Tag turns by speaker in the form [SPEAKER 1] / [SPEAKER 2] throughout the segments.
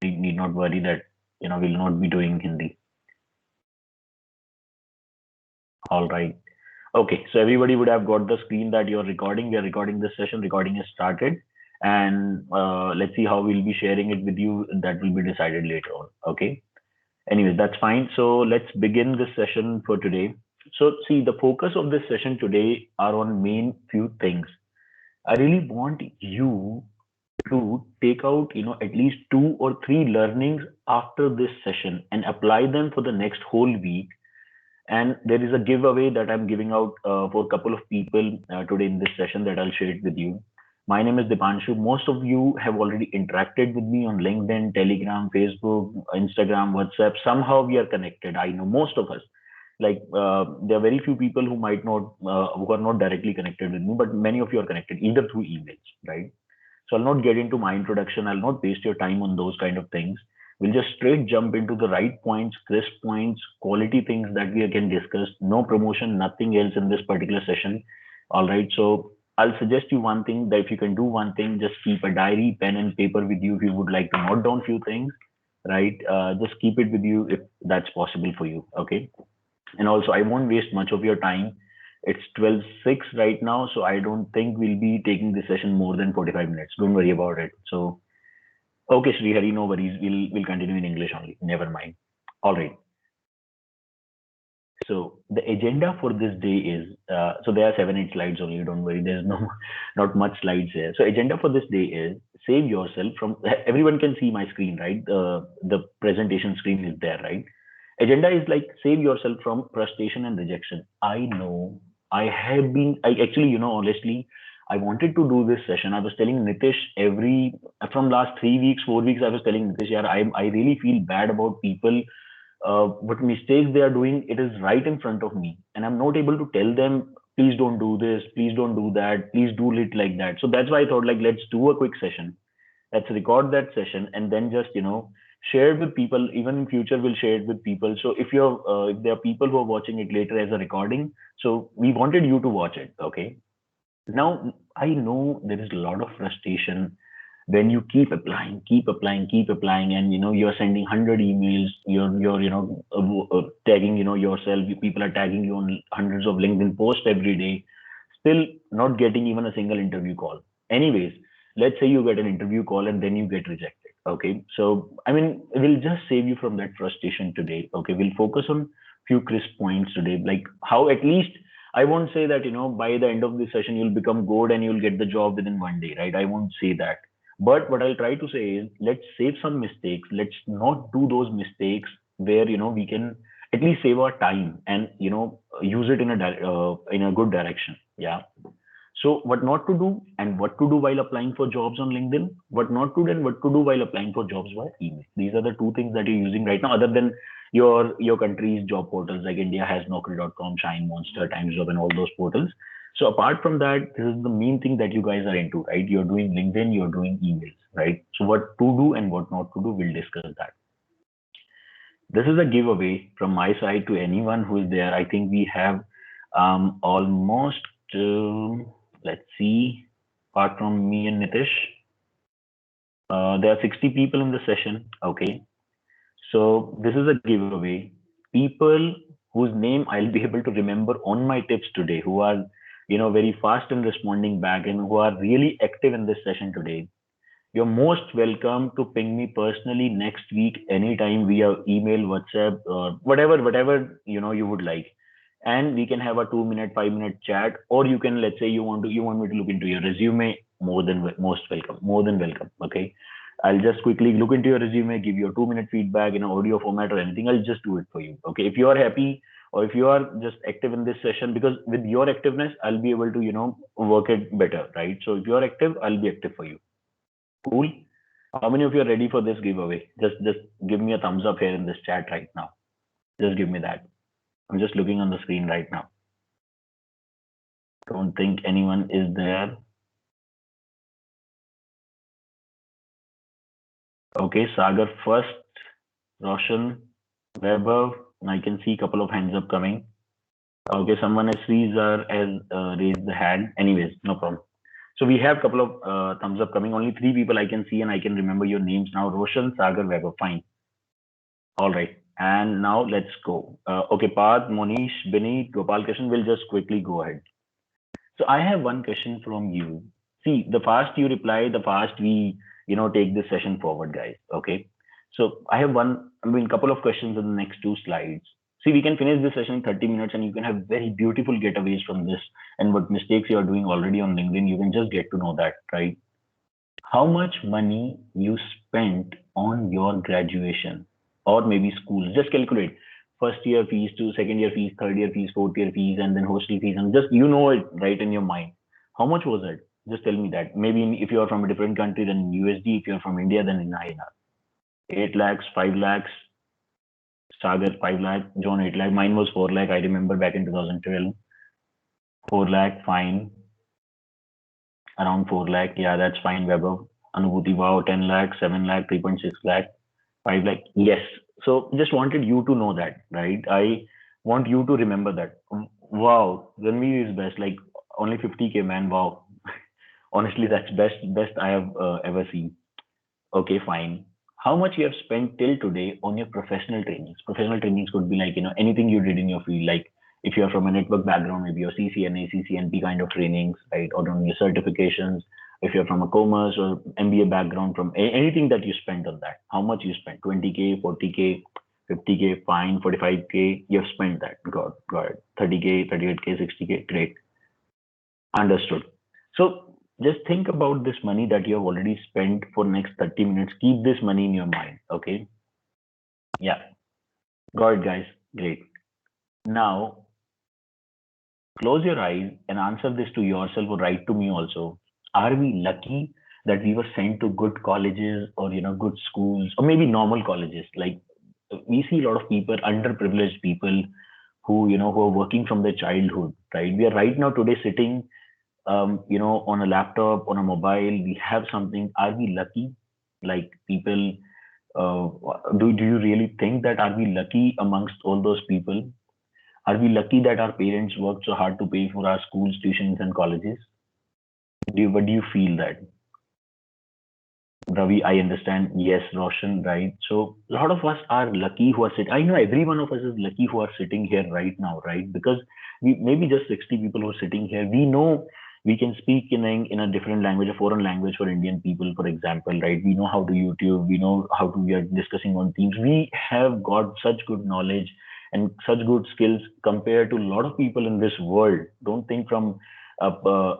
[SPEAKER 1] need not worry that we'll not be doing Hindi. All right. Okay, so everybody would have got the screen that you're recording. We are recording this session. Recording is started, and let's see how we'll be sharing it with you. That will be decided later on. Okay. Anyways, that's fine. So let's begin this session for today. So see, the focus of this session today are on main few things. I really want you to take out, at least 2 or 3 learnings after this session and apply them for the next whole week. And there is a giveaway that I'm giving out for a couple of people today in this session that I'll share it with you. My name is Dipanshu. Most of you have already interacted with me on LinkedIn, Telegram, Facebook, Instagram, WhatsApp. Somehow we are connected. I know most of us. Like there are very few people who might not, who are not directly connected with me, but many of you are connected either through emails, right? So I'll not get into my introduction. I'll not waste your time on those kind of things. We'll just straight jump into the right points, crisp points, quality things that we can discuss. No promotion, nothing else in this particular session. All right. So I'll suggest you one thing that if you can do one thing, just keep a diary, pen and paper with you if you would like to note down few things, right? Just keep it with you if that's possible for you. Okay. And also, I won't waste much of your time. It's 12:06 right now, so I don't think we'll be taking this session more than 45 minutes. Don't worry about it. So, okay, Srihari, no worries. We'll continue in English only. Never mind. All right. So the agenda for this day is so there are 7 8 slides only. Don't worry. There's no not much slides here. So agenda for this day is save yourself from. Everyone can see my screen, right? The presentation screen is there, right? Agenda is like save yourself from frustration and rejection. I know I have been. I actually, honestly, I wanted to do this session. I was telling Nitish from last 3 weeks, 4 weeks. I was telling Nitish, yeah, I really feel bad about people what mistakes they are doing. It is right in front of me and I'm not able to tell them, please don't do this, please don't do that, please do it like that. So that's why I thought, like, let's do a quick session, let's record that session and then just share it with people. Even in future we'll share it with people. So if there are people who are watching it later as a recording, so we wanted you to watch it. Okay. Now, I know there is a lot of frustration when you keep applying, keep applying, and you're sending 100 emails, you're tagging yourself. People are tagging you on hundreds of LinkedIn posts every day, still not getting even a single interview call. Anyways, let's say you get an interview call and then you get rejected. Okay, so I mean, we'll just save you from that frustration today. Okay, we'll focus on few crisp points today, like how at least I won't say that, by the end of this session, you'll become good and you'll get the job within one day, right? I won't say that. But what I'll try to say is let's save some mistakes. Let's not do those mistakes where, we can at least save our time and, use it in a good direction. Yeah. So what not to do and what to do while applying for jobs on LinkedIn, what not to do and what to do while applying for jobs via email. These are the 2 things that you're using right now, other than your country's job portals like India has Naukri.com, Shine, Monster, TimesJob, and all those portals. So apart from that, this is the main thing that you guys are into, right? You're doing LinkedIn, you're doing emails, right? So what to do and what not to do, we'll discuss that. This is a giveaway from my side to anyone who is there. I think we have almost, let's see, apart from me and Nitish, there are 60 people in the session. Okay. So this is a giveaway. People whose name I'll be able to remember on my tips today, who are, very fast in responding back and who are really active in this session today. You're most welcome to ping me personally next week, anytime via email, WhatsApp, or whatever you would like, and we can have a 2 minute, 5 minute chat. Or you can, let's say, you want me to look into your resume. Most welcome, more than welcome. Okay, I'll just quickly look into your resume, give you a 2 minute feedback in an audio format or anything. I'll just do it for you. Okay, if you are happy or if you are just active in this session, because with your activeness, I'll be able to work it better, right? So if you are active, I'll be active for you. Cool. How many of you are ready for this giveaway? Just give me a thumbs up here in this chat right now. Just give me that. I'm just looking on the screen right now. Don't think anyone is there. Okay, Sagar first, Roshan, Weber. I can see a couple of hands up coming. Okay, someone has raised the hand. Anyways, no problem. So we have a couple of thumbs up coming. Only three people I can see and I can remember your names now. Roshan, Sagar, Weber. Fine. All right. And now let's go. Okay, Parth, Monish, Binny, Gopal Krishnan will just quickly go ahead. So I have one question from you. See, the fast you reply, the fast we, take this session forward, guys. Okay. So I have couple of questions in the next two slides. See, we can finish this session in 30 minutes and you can have very beautiful getaways from this. And what mistakes you are doing already on LinkedIn, you can just get to know that, right? How much money you spent on your graduation or maybe school? Just calculate first year fees to second year fees, third year fees, fourth year fees, and then hostel fees, and just it right in your mind. How much was it? Just tell me that. Maybe if you are from a different country than USD, if you are from India, then in INR. 8 lakhs, 5 lakhs, Sagar 5 lakh, John 8 lakh. Mine was 4 lakh. I remember back in 2012. 4 lakh, fine. Around 4 lakh. Yeah, that's fine, Weber. Anubhuti, wow, 10 lakh, 7 lakh, 3.6 lakh, 5 lakh. Yes. So just wanted you to know that, right? I want you to remember that. Wow, Ranveer is best. Like only 50K, man. Wow. Honestly, that's best I have ever seen. Okay, fine. How much you have spent till today on your professional trainings? Professional trainings could be like, anything you did in your field. Like if you're from a network background, maybe your CCNA, CCNP kind of trainings, right? Or on your certifications. If you're from a commerce or MBA background, from anything that you spent on that, how much you spent? 20K, 40K, 50K, fine, 45K, you have spent that. Got it. 30K, 38K, 60K, great. Understood. So just think about this money that you have already spent for next 30 minutes. Keep this money in your mind. Okay. Yeah. Got it, guys. Great. Now close your eyes and answer this to yourself or write to me also. Are we lucky that we were sent to good colleges or good schools or maybe normal colleges? Like we see a lot of people, underprivileged people who are working from their childhood, right? We are right now today sitting on a laptop, on a mobile, we have something. Are we lucky? Like people, uh, do you really think that are we lucky amongst all those people? Are we lucky that our parents worked so hard to pay for our schools, tuitions, and colleges? What do you feel that? Ravi, I understand. Yes, Roshan, right? So a lot of us are lucky who are sitting. I know every one of us is lucky who are sitting here right now, right? Because we maybe just 60 people who are sitting here. We know we can speak in a different language, a foreign language for Indian people, for example, right? We know how to YouTube. We know how to we are discussing on Teams. We have got such good knowledge and such good skills compared to a lot of people in this world. Don't think from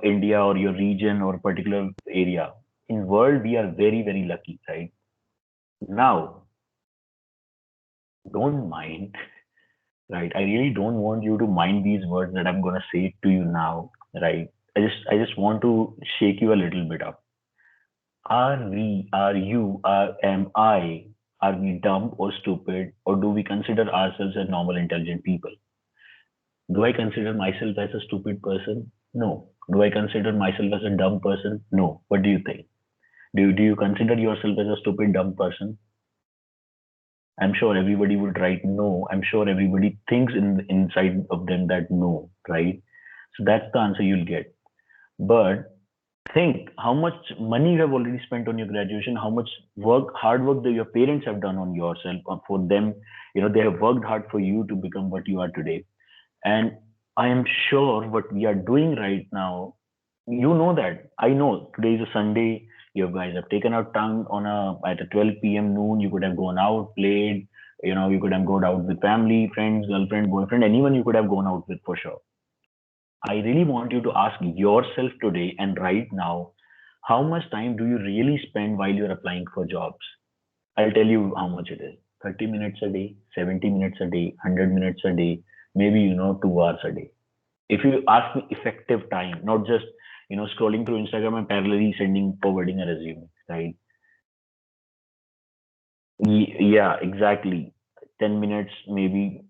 [SPEAKER 1] India or your region or particular area. In world we are very very lucky, right? Now don't mind, right? I really don't want you to mind these words that I'm going to say to you now, right? I just want to shake you a little bit up. Are we dumb or stupid, or do we consider ourselves as normal intelligent people? Do I consider myself as a stupid person? No. Do I consider myself as a dumb person? No. What do you think? Do you consider yourself as a stupid dumb person? I'm sure everybody would write no. I'm sure everybody thinks inside of them that no, right? So that's the answer you'll get. But think how much money you have already spent on your graduation, how much hard work that your parents have done on yourself for them. They have worked hard for you to become what you are today. And I am sure what we are doing right now, that. I know today is a Sunday. You guys have taken out time on at a 12 p.m. noon. You could have gone out, played. You could have gone out with family, friends, girlfriend, boyfriend, anyone you could have gone out with for sure. I really want you to ask yourself today and right now, how much time do you really spend while you're applying for jobs? I'll tell you how much it is. 30 minutes a day, 70 minutes a day, 100 minutes a day, maybe 2 hours a day. If you ask me effective time, not just scrolling through Instagram and parallelly forwarding a resume, right? Yeah, exactly. 10 minutes maybe.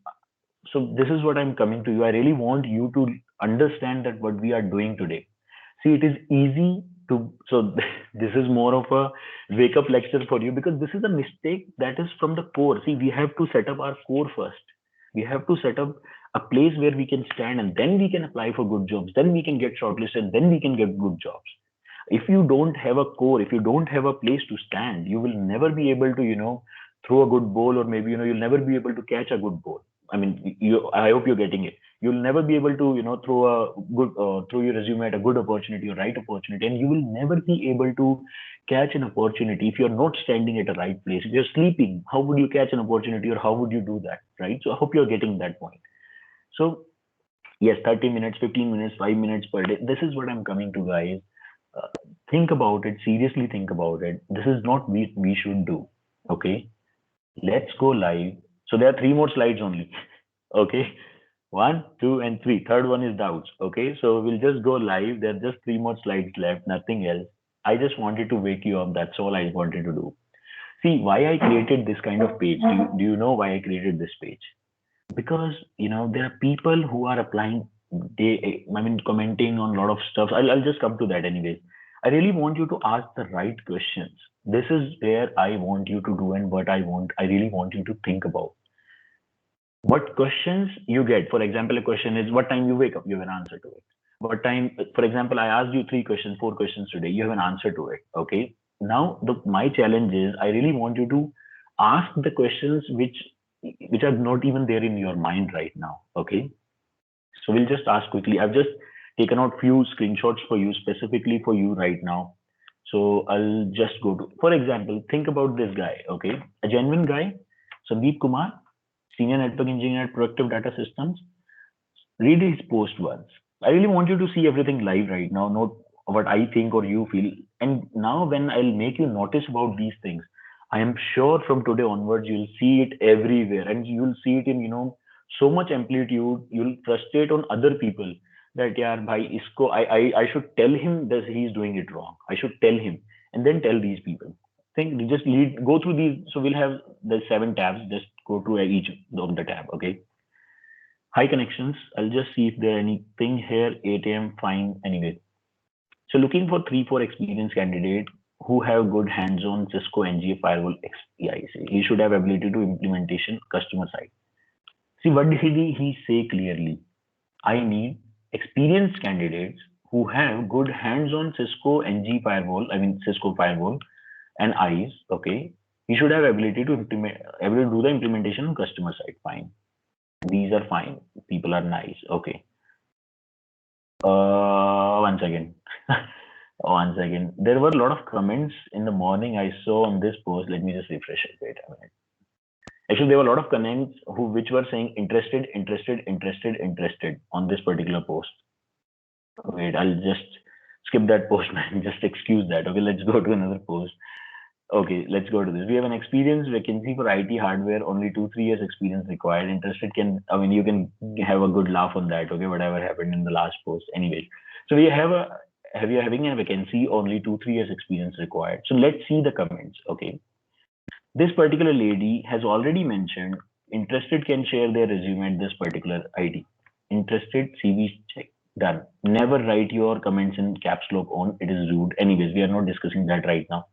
[SPEAKER 1] So this is what I'm coming to you. I really want you to understand that what we are doing today. See, it is easy to, so this is more of a wake up lecture for you because this is a mistake that is from the core. See, we have to set up our core first. We have to set up a place where we can stand and then we can apply for good jobs. Then we can get shortlisted. Then we can get good jobs. If you don't have a core, if you don't have a place to stand, you will never be able to, throw a good ball, or maybe, you'll never be able to catch a good ball. I mean, I hope you're getting it. You'll never be able to, throw your resume at a good opportunity or right opportunity, and you will never be able to catch an opportunity if you're not standing at the right place. If you're sleeping, how would you catch an opportunity, or how would you do that, right? So I hope you're getting that point. So yes, 30 minutes, 15 minutes, 5 minutes per day. This is what I'm coming to, guys. Uh, think about it. Seriously, think about it. This is not we should do. Okay, let's go live. So there are three more slides only. Okay, one, two, and three. Third one is doubts. Okay, so we'll just go live. There are just three more slides left. Nothing else. I just wanted to wake you up. That's all I wanted to do. See, why I created this kind of page. Do you know why I created this page? Because there are people who are applying, commenting on a lot of stuff. I'll just come to that anyways. I really want you to ask the right questions. This is where I want you to do, and what I really want you to think about. What questions you get? For example, a question is, what time you wake up? You have an answer to it. What time? For example, I asked you three questions, four questions today. You have an answer to it. Okay, now my challenge is, I really want you to ask the questions which are not even there in your mind right now. Okay, so we'll just ask quickly. I've just taken out few screenshots for you, specifically for you right now. So I'll just go to, for example, think about this guy. Okay, a genuine guy, Sandeep Kumar, senior network engineer at Proactive Data Systems. Read his post once. I really want you to see everything live right now, not what I think or you feel. And now, when I'll make you notice about these things, I am sure from today onwards you'll see it everywhere, and you'll see it in so much amplitude. You'll frustrate on other people that yeah, bhai, isko I should tell him that he's doing it wrong. I should tell him, and then tell these people. Think, just go through these. So we'll have the 7 tabs. Just go to each of the tab. Okay. High connections. I'll just see if there anything here. 8 a.m. Fine. Anyway. So looking for 3-4 experienced candidate who have good hands-on Cisco NGA firewall XPIC. He should have ability to implementation customer side. See, what did he say clearly? I need experienced candidates who have good hands-on Cisco NG firewall. I mean Cisco firewall and eyes. Okay. He should have ability to able to do the implementation on customer side. Fine. These are fine. People are nice. Okay. One second. One second. There were a lot of comments in the morning I saw on this post. Let me just refresh it. Wait a minute. Actually, there were a lot of comments which were saying interested, interested, interested, interested on this particular post. Wait, I'll just skip that post, man. Just excuse that. Okay, let's go to another post. Okay, let's go to this. We have an experienced vacancy for IT hardware, only 2-3 years experience required. Interested can, I mean, you can have a good laugh on that. Okay, whatever happened in the last post. Anyways, so we have having a vacancy, only 2-3 years experience required. So let's see the comments. Okay, this particular lady has already mentioned interested can share their resume at this particular ID. Interested, CV check, done. Never write your comments in caps lock on. It is rude. Anyways, we are not discussing that right now.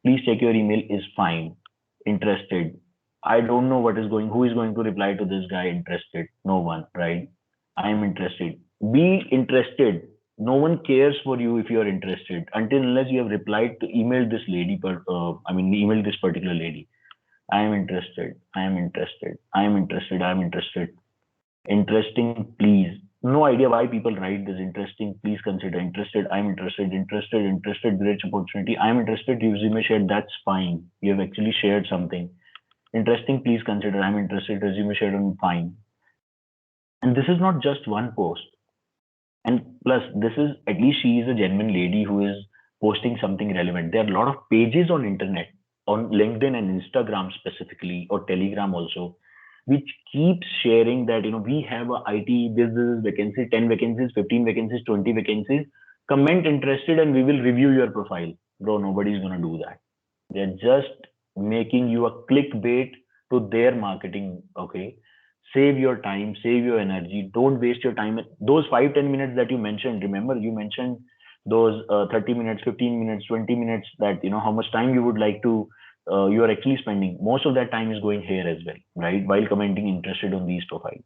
[SPEAKER 1] Please check your email is fine. Interested. I don't know who is going to reply to this guy interested. No one, right? I am interested. Be interested. No one cares for you if you are interested until unless you have replied to email this lady, email this particular lady. I am interested. I am interested. I am interested. I am interested. Interesting, please. No idea why people write this. Interesting, please consider. Interested, I'm interested. Interested, interested, great opportunity. I'm interested, resume shared, that's fine. You have actually shared something. Interesting, please consider. I'm interested, resume shared, and fine. And this is not just one post. And plus, this is, at least she is a genuine lady who is posting something relevant. There are a lot of pages on internet, on LinkedIn and Instagram specifically, or Telegram also, which keeps sharing that we have a IT business vacancy, 10 vacancies, 15 vacancies, 20 vacancies. Comment interested and we will review your profile. Bro, nobody's gonna do that. They're just making you a clickbait to their marketing. Okay. Save your time, save your energy. Don't waste your time. Those 5-10 minutes that you mentioned, remember you mentioned those 30 minutes, 15 minutes, 20 minutes, that how much time you would like to you are actually spending. Most of that time is going here as well, right? While commenting interested on these profiles.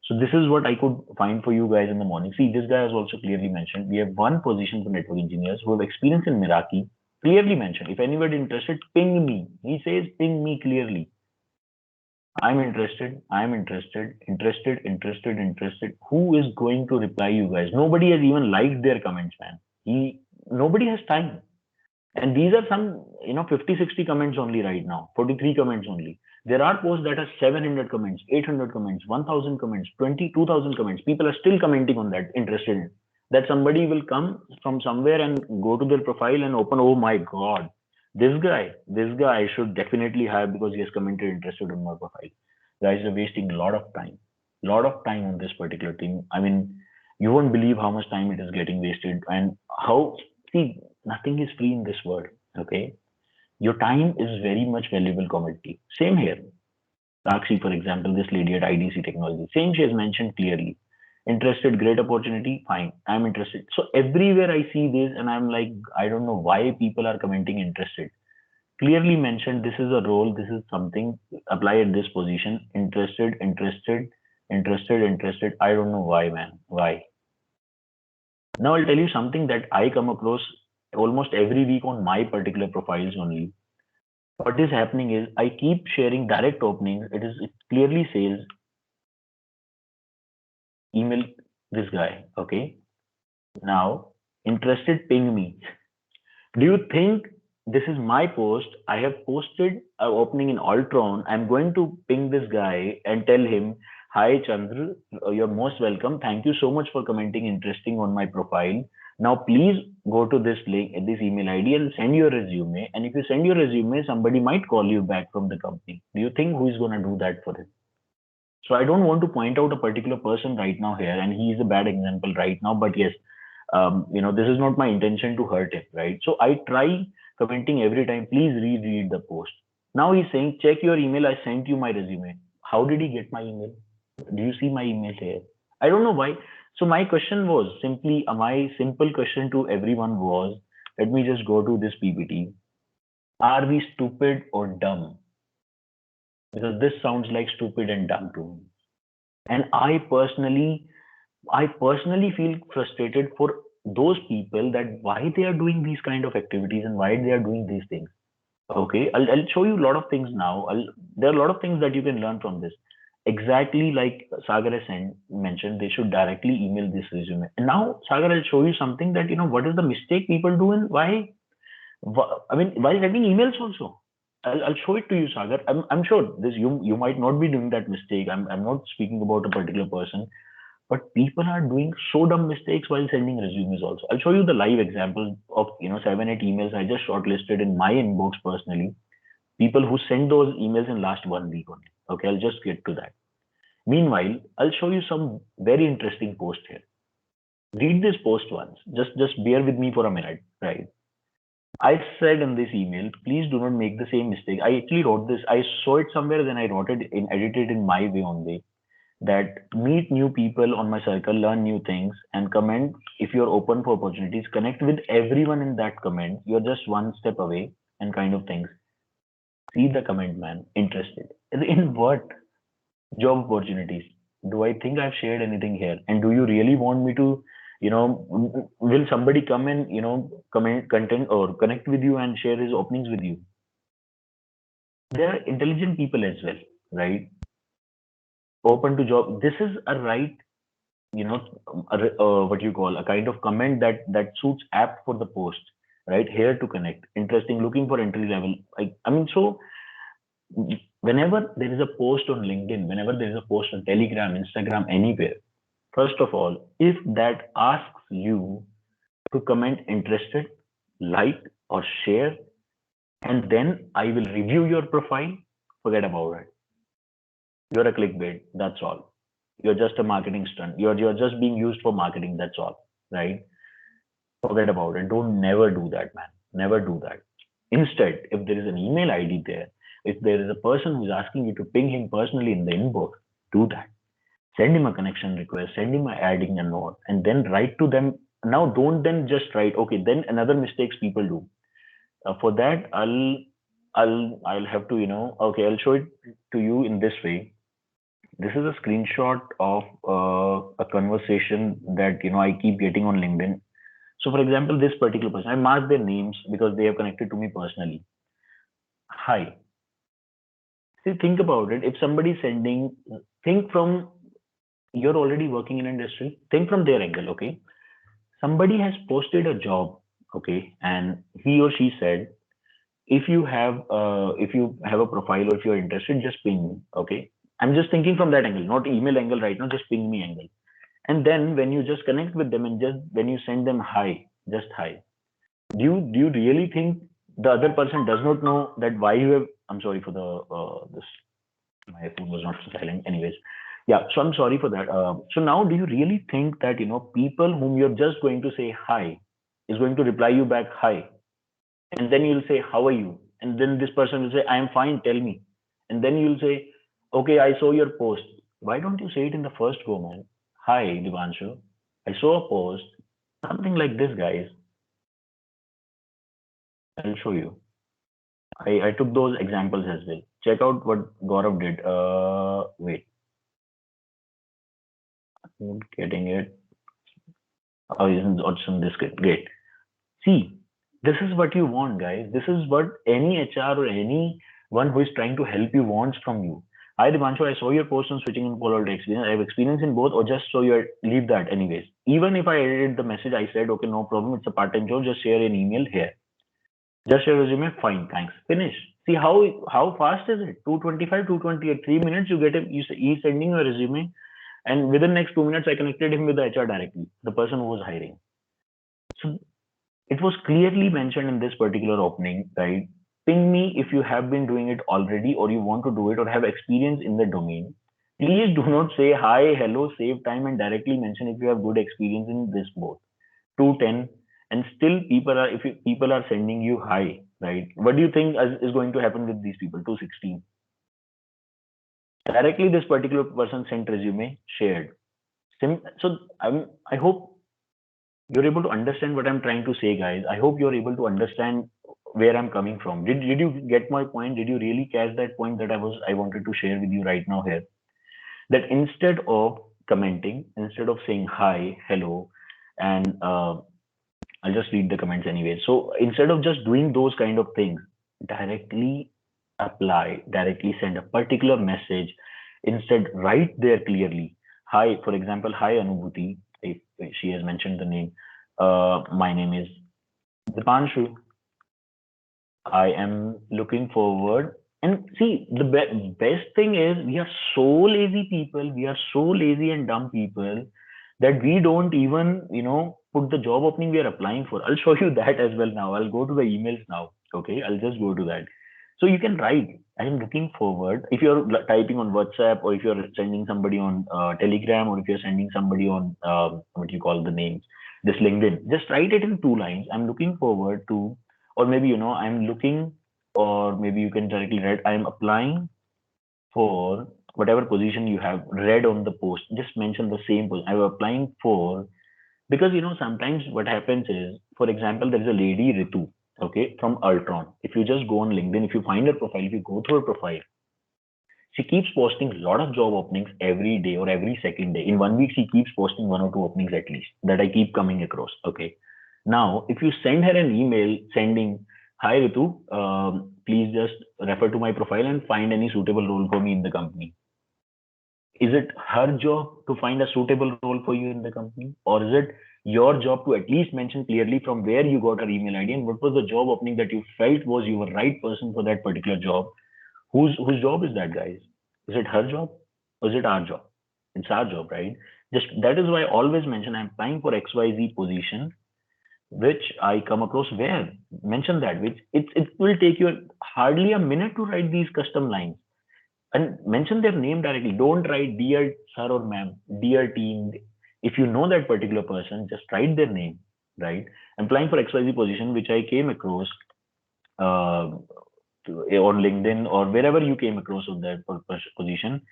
[SPEAKER 1] So this is what I could find for you guys in the morning. See, this guy has also clearly mentioned we have one position for network engineers who have experience in Meraki. Clearly mentioned. If anybody interested, ping me. He says ping me clearly. I'm interested. I'm interested. Interested. Interested. Interested. Who is going to reply you guys? Nobody has even liked their comments, man. Nobody has time. And these are some, 50, 60 comments only right now, 43 comments only. There are posts that have 700 comments, 800 comments, 1000 comments, 20,000 comments. People are still commenting on that, interested in that. Somebody will come from somewhere and go to their profile and open, oh my God, this guy I should definitely have because he has commented interested on my profile. Guys are wasting a lot of time on this particular thing. I mean, you won't believe how much time it is getting wasted and how, see, nothing is free in this world. Okay, your time is very much valuable commodity. Same here. Sakshi, for example, this lady at IDC Technology, same, she has mentioned clearly. Interested, great opportunity, fine. I'm interested. So everywhere I see this, and I'm like, I don't know why people are commenting interested. Clearly mentioned, this is a role, this is something, apply at this position. Interested, interested, interested, interested. I don't know why, man. Why? Now I'll tell you something that I come across almost every week on my particular profiles only. What is happening is I keep sharing direct openings. It clearly says email this guy. Okay. Now interested, ping me. Do you think this is my post? I have posted an opening in Altron. I'm going to ping this guy and tell him, hi Chandra, you're most welcome. Thank you so much for commenting interesting on my profile. Now please go to this link, this email ID and send your resume. And if you send your resume, somebody might call you back from the company. Do you think who is going to do that for him? So I don't want to point out a particular person right now here, and he is a bad example right now. But yes, this is not my intention to hurt him, right? So I try commenting every time. Please reread the post. Now he's saying, check your email. I sent you my resume. How did he get my email? Do you see my email here? I don't know why. So my question was simply, my simple question to everyone was, let me just go to this PPT. Are we stupid or dumb? Because this sounds like stupid and dumb to me. And I personally feel frustrated for those people that why they are doing these kind of activities and why they are doing these things. Okay, I'll show you a lot of things now. There are a lot of things that you can learn from this. Exactly like Sagar has mentioned, they should directly email this resume. And now, Sagar, I'll show you something that, what is the mistake people do and why, I mean, while sending emails also. I'll show it to you, Sagar. I'm sure this you might not be doing that mistake. I'm not speaking about a particular person, but people are doing so dumb mistakes while sending resumes also. I'll show you the live example of 7, 8 emails I just shortlisted in my inbox personally. People who sent those emails in last 1 week only. Okay, I'll just get to that. Meanwhile, I'll show you some very interesting post here. Read this post once. Just bear with me for a minute, right? I said in this email, please do not make the same mistake. I actually wrote this. I saw it somewhere, then I wrote it in edited in my way only. That meet new people on my circle, learn new things, and comment if you're open for opportunities. Connect with everyone in that comment. You're just one step away, and kind of things. See the comment, man. Interested in what? Job opportunities. Do I think I've shared anything here? And do you really want me to, will somebody come and, comment, content, or connect with you and share his openings with you? There are intelligent people as well, right? Open to job. This is a right, what you call a kind of comment that suits apt for the post, right? Here to connect. Interesting. Looking for entry level. I mean, so whenever there is a post on LinkedIn, whenever there is a post on Telegram, Instagram, anywhere, first of all, if that asks you to comment interested, like, or share, and then I will review your profile, forget about it. You're a clickbait. That's all. You're just a marketing stunt. You're just being used for marketing. That's all, right? Forget about it. Don't never do that, man. Never do that. Instead, if there is an email ID there, if there is a person who's asking you to ping him personally in the inbox, do that. Send him a connection request, send him adding a note, and then write to them. Now, don't then just write. Okay, then another mistakes people do. For that, I'll have to, okay, I'll show it to you in this way. This is a screenshot of a conversation that I keep getting on LinkedIn. So, for example, this particular person, I marked their names because they have connected to me personally. Hi. See, think about it. If somebody is sending, think from you're already working in industry. Think from their angle. Okay, somebody has posted a job. Okay, and he or she said, if you have a profile or if you're interested, just ping me. Okay, I'm just thinking from that angle, not email angle right now. Just ping me angle. And then when you just connect with them and just when you send them hi, just hi, do you really think the other person does not know that why you have? I'm sorry for the this. My phone was not silent. Anyways, yeah. So I'm sorry for that. So now, do you really think that people whom you're just going to say hi is going to reply you back hi, and then you'll say how are you, and then this person will say I am fine. Tell me, and then you'll say okay, I saw your post. Why don't you say it in the first go, man? Hi, Divanshu. I saw a post. Something like this, guys. I'll show you. I took those examples as well. Check out what Gaurav did. Wait, I'm not getting it. Oh, isn't on this great. See, this is what you want, guys. This is what any HR or anyone who is trying to help you wants from you. Hi, Divanshu, I saw your post on switching and quality experience. I have experience in both, or just so you leave that anyways. Even if I edited the message, I said, okay, no problem. It's a part-time job. Just share an email here. Just your resume. Fine, thanks. Finish. See how fast is it? 225, 228, 3 minutes. You get him. He's sending your resume, and within next 2 minutes, I connected him with the HR directly, the person who was hiring. So it was clearly mentioned in this particular opening, right? Ping me if you have been doing it already or you want to do it or have experience in the domain. Please do not say hi, hello, save time and directly mention if you have good experience in this both. 210 and still people are sending you hi, right? What do you think is going to happen with these people? 216. Directly this particular person sent resume, shared. So I hope you're able to understand what I'm trying to say, guys. I hope you're able to understand where I'm coming from. Did you get my point? Did you really catch that point that I wanted to share with you right now here? That instead of commenting, instead of saying hi, hello, and I'll just read the comments anyway. So instead of just doing those kind of things, directly apply, directly send a particular message. Instead, write there clearly. Hi, for example, hi Anubhuti, if she has mentioned the name. My name is Dipanshu. I am looking forward. And see, the best thing is we are so lazy people. We are so lazy and dumb people that we don't even, put the job opening we are applying for. I'll show you that as well now. I'll go to the emails now. Okay, I'll just go to that. So you can write. I am looking forward. If you're typing on WhatsApp or if you're sending somebody on Telegram or if you're sending somebody on what you call the names, this LinkedIn, just write it in 2 lines. I'm looking forward to, or maybe I'm looking, or maybe you can directly write I'm applying for whatever position you have read on the post. Just mention the same position. I'm applying for, because sometimes what happens is, for example, there is a lady Ritu, okay, from Ultron. If you just go on LinkedIn, if you find her profile, if you go through her profile, she keeps posting a lot of job openings every day or every second day. In 1 week, she keeps posting 1 or 2 openings at least that I keep coming across. Okay. Now, if you send her an email sending, hi Ritu, please just refer to my profile and find any suitable role for me in the company. Is it her job to find a suitable role for you in the company? Or is it your job to at least mention clearly from where you got her email ID and what was the job opening that you felt was you were right person for that particular job? Whose job is that, guys? Is it her job or is it our job? It's our job, right? Just that is why I always mention I'm applying for XYZ position, which I come across where mention that, which it will take you hardly a minute to write these custom lines and mention their name directly. Don't write dear sir or ma'am, dear team. If you know that particular person, just write their name, right? I'm applying for XYZ position, which I came across uh, on LinkedIn or wherever you came across of that position.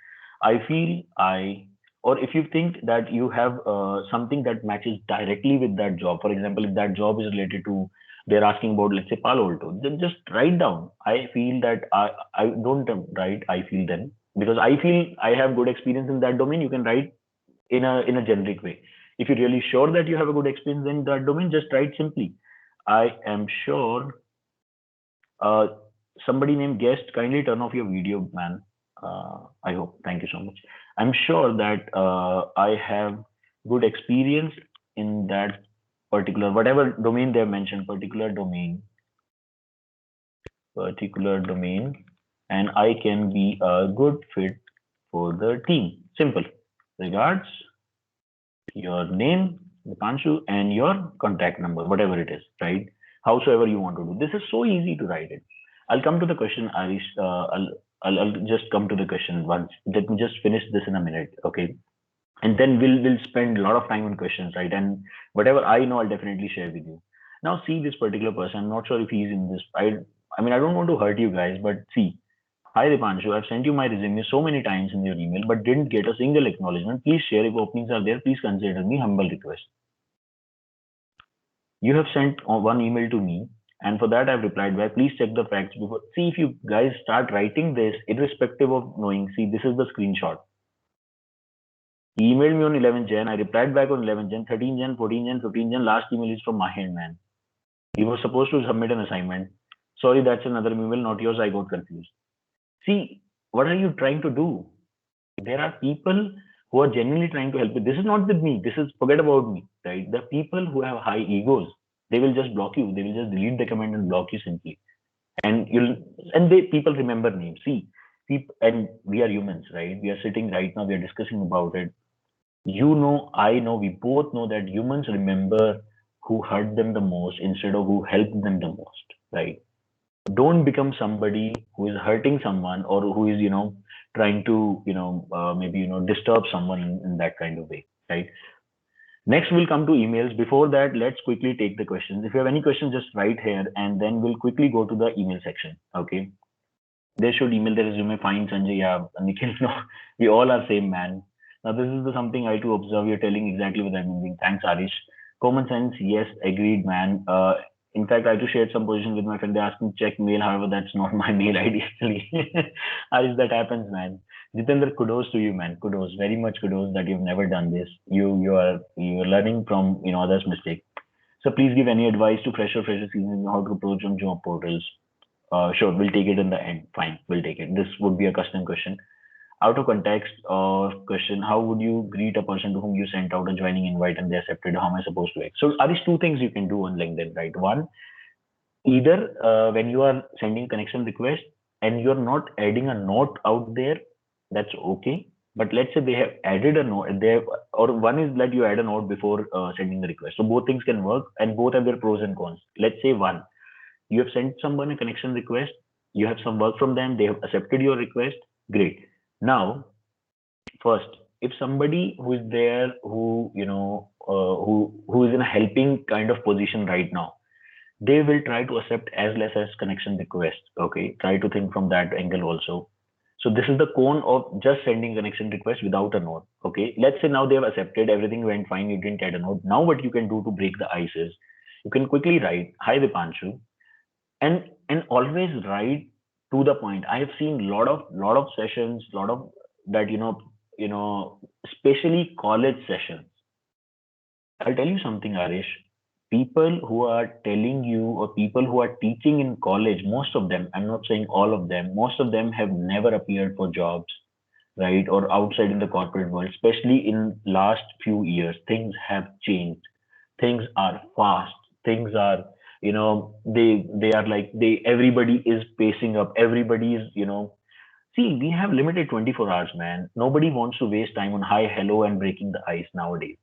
[SPEAKER 1] I feel or if you think that you have something that matches directly with that job, for example, if that job is related to, they're asking about, let's say, Palo Alto, then just write down. I feel that I don't write, I feel then. because I feel I have good experience in that domain. You can write in a generic way. If you're really sure that you have a good experience in that domain, just write simply. I am sure. Uh, Somebody named guest, kindly turn off your video, man. I hope. Thank you so much. I'm sure that I have good experience in that particular, whatever domain they have mentioned, particular domain, and I can be a good fit for the team. Simple. Regards, your name, Dipanshu, and your contact number, whatever it is, right? Howsoever you want to do. This is so easy to write it. I'll come to the question, Arish. I'll just come to the question once. Let me just finish this in a minute, okay? And then we'll spend a lot of time on questions, right? And whatever I know, I'll definitely share with you. Now, see this particular person. I'm not sure if he's in this. I mean, I don't want to hurt you guys, but see, hi Dipanshu, I've sent you my resume so many times in your email, but didn't get a single acknowledgement. Please share if openings are there. Please consider me. Humble request. You have sent one email to me, and for that I've replied back. Please check the facts before. See, if you guys start writing this, irrespective of knowing, see, this is the screenshot. He emailed me on 11 Jan. I replied back on 11 Jan, 13 Jan, 14 Jan, 15 Jan. Last email is from Mahin, man. He was supposed to submit an assignment. Sorry, that's another email, not yours. I got confused. See, what are you trying to do? There are people who are genuinely trying to help you. This is not with me. This is forget about me, right? The people who have high egos, they will just block you. They will just delete the comment and block you simply. And people remember names. See, people, and we are humans, right? We are sitting right now. We are discussing about it. You know, I know, we both know that humans remember who hurt them the most instead of who helped them the most, right? Don't become somebody who is hurting someone or who is trying to maybe disturb someone in that kind of way, right? Next we'll come to emails. Before that, let's quickly take the questions. If you have any questions, just write here and then we'll quickly go to the email section. Okay, they should email their resume. Fine, Sanjay. Yeah, Nikhil. No, we all are same, man. Now this is the something I to observe. You're telling exactly what I'm meaning. Thanks, Arish. Common sense, yes, agreed, man. In fact, I too shared some position with my friend. They asked me to check mail. However, that's not my mail ID actually. Arish, that happens, man. Jitendra, kudos to you, man. Kudos, very much kudos that you've never done this. You're learning from others' mistake. So please give any advice to fresher season how to approach on job portals. Sure, we'll take it in the end. Fine, we'll take it. This would be a custom question. Out of context or question, how would you greet a person to whom you sent out a joining invite and they accepted? How am I supposed to act? So are these two things you can do on LinkedIn, right? One, either when you are sending connection request and you're not adding a note out there, that's okay. But let's say they have added a note, or one is that you add a note before sending the request. So both things can work and both have their pros and cons. Let's say one, you have sent someone a connection request, you have some work from them, they have accepted your request, great. Now, first, if somebody who is there who who is in a helping kind of position right now, they will try to accept as less as connection request. Okay, try to think from that angle also. So this is the cone of just sending connection request without a note. Okay, let's say now they have accepted, everything went fine, you didn't add a note. Now what you can do to break the ice is you can quickly write, hi Dipanshu, and always write to the point. I have seen lot of sessions, lot of that especially college sessions. I'll tell you something, Arish. People who are telling you or people who are teaching in college, most of them, I'm not saying all of them, most of them have never appeared for jobs, right? Or outside in the corporate world, especially in last few years, things have changed. Things are fast. Things are, they are like everybody is pacing up. Everybody is, see, we have limited 24 hours, man. Nobody wants to waste time on hi, hello, and breaking the ice nowadays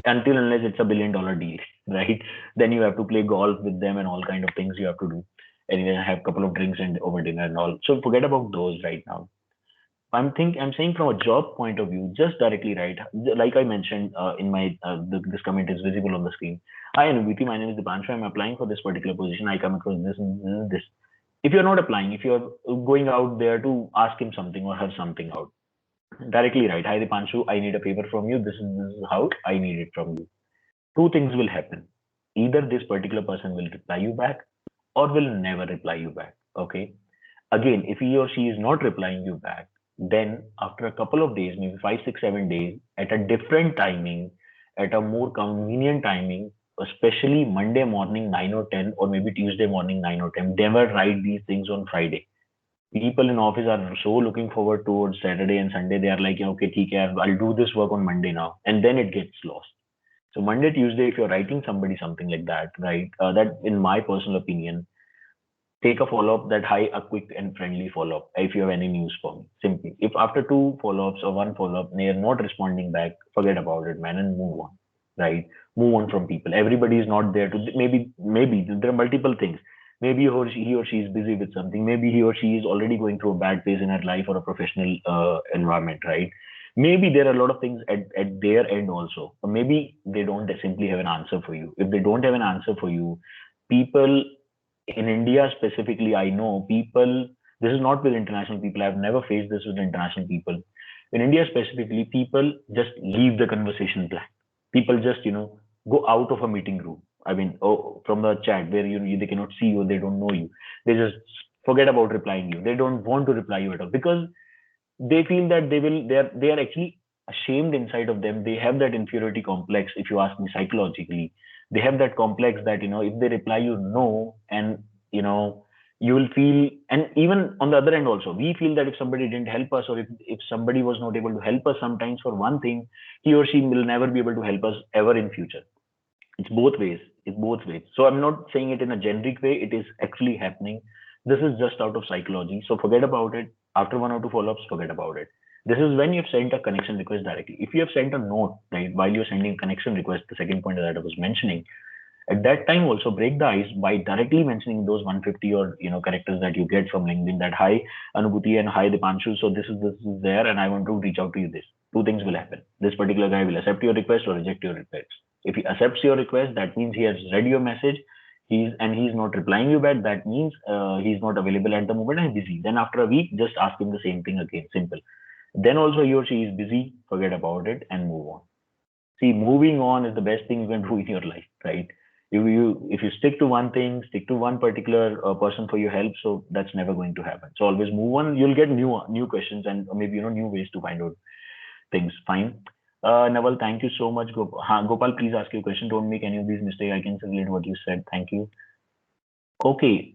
[SPEAKER 1] until unless it's a $1 billion deal, right? Then you have to play golf with them and all kind of things you have to do, and then have a couple of drinks and over dinner and all. So forget about those right now. I'm saying from a job point of view, just directly right. Like I mentioned in my this comment is visible on the screen. Hi NVP, my name is Dipanshu. I'm applying for this particular position. I come across this and this. If you're not applying, if you're going out there to ask him something or her something out, directly right. Hi Dipanshu, I need a favor from you. This is how I need it from you. Two things will happen. Either this particular person will reply you back or will never reply you back. Okay. Again, if he or she is not replying you back, Then after a couple of days, maybe 5, 6, 7 days, at a different timing, at a more convenient timing, especially Monday morning 9 or 10, or maybe Tuesday morning 9 or 10, never write these things on Friday. People in office are so looking forward towards Saturday and Sunday. They are like, okay, theek hai, I'll do this work on Monday now, and then it gets lost. So Monday, Tuesday, if you're writing somebody something like that, right? That, in my personal opinion, take a follow-up that high, a quick and friendly follow-up. If you have any news for me, simply. If after two follow-ups or one follow-up, they are not responding back, forget about it, man, and move on, right? Move on from people. Everybody is not there to, maybe there are multiple things. Maybe he or she is busy with something. Maybe he or she is already going through a bad phase in her life or a professional environment, right? Maybe there are a lot of things at their end also. Or maybe they don't simply have an answer for you. If they don't have an answer for you, people in India specifically, I know people, this is not with international people. I've never faced this with international people. In India specifically, people just leave the conversation blank. People just, go out of a meeting room. I mean, from the chat where they cannot see you, they don't know you. They just forget about replying you. They don't want to reply you at all because they feel that they are actually ashamed inside of them. They have that inferiority complex. If you ask me psychologically, they have that complex that if they reply you no, and you know you will feel. And even on the other end also, we feel that if somebody didn't help us, or if somebody was not able to help us sometimes for one thing, he or she will never be able to help us ever in future. It's both ways. It's both ways. So I'm not saying it in a generic way. It is actually happening. This is just out of psychology. So forget about it. After one or two follow-ups, forget about it. This is when you've sent a connection request directly. If you have sent a note, right, while you're sending a connection request, the second point that I was mentioning, at that time also break the ice by directly mentioning those 150 or characters that you get from LinkedIn, that hi Anubhuti and hi Dipanshu, so this is there and I want to reach out to you. This two things will happen. This particular guy will accept your request or reject your request. If he accepts your request, that means he has read your message. He's not replying you back. That means he's not available at the moment and busy. Then after a week, just ask him the same thing again. Simple. Then also he or she is busy. Forget about it and move on. See, moving on is the best thing you can do in your life, right? If you stick to one thing, stick to one particular person for your help, so that's never going to happen. So always move on. You'll get new questions and maybe new ways to find out things. Fine. Naval, thank you so much. Gopal, please ask your question. Don't make any of these mistakes. I can circulate what you said. Thank you. Okay.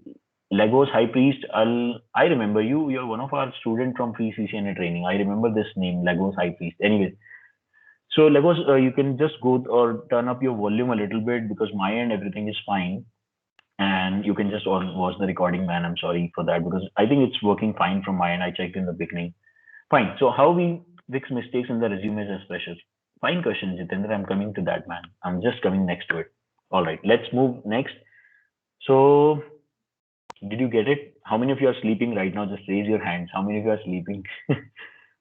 [SPEAKER 1] Legos High Priest, I remember you. You're one of our student from free CCNA training. I remember this name, Legos High Priest. Anyways, so Legos, you can just go or turn up your volume a little bit because my end everything is fine, and you can just watch the recording, man. I'm sorry for that because I think it's working fine from my end. I checked in the beginning. Fine. So how we fix mistakes in the resumes as freshers? Fine question, Jitendra. I'm coming to that, man. I'm just coming next to it. All right. Let's move next. So did you get it? How many of you are sleeping right now? Just raise your hands. How many of you are sleeping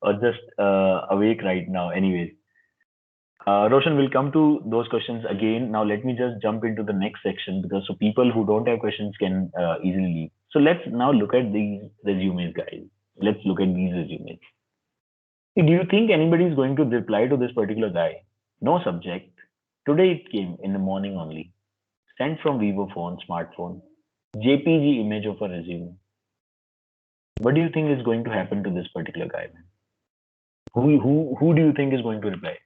[SPEAKER 1] or just awake right now? Anyways. Roshan, will come to those questions again. Now, let me just jump into the next section because so people who don't have questions can easily leave. So let's now look at these resumes, guys. Let's look at these resumes. Do you think anybody is going to reply to this particular guy? No subject. Today it came in the morning only. Sent from Vivo phone, smartphone. JPG image of a resume. What do you think is going to happen to this particular guy, man? Who do you think is going to reply?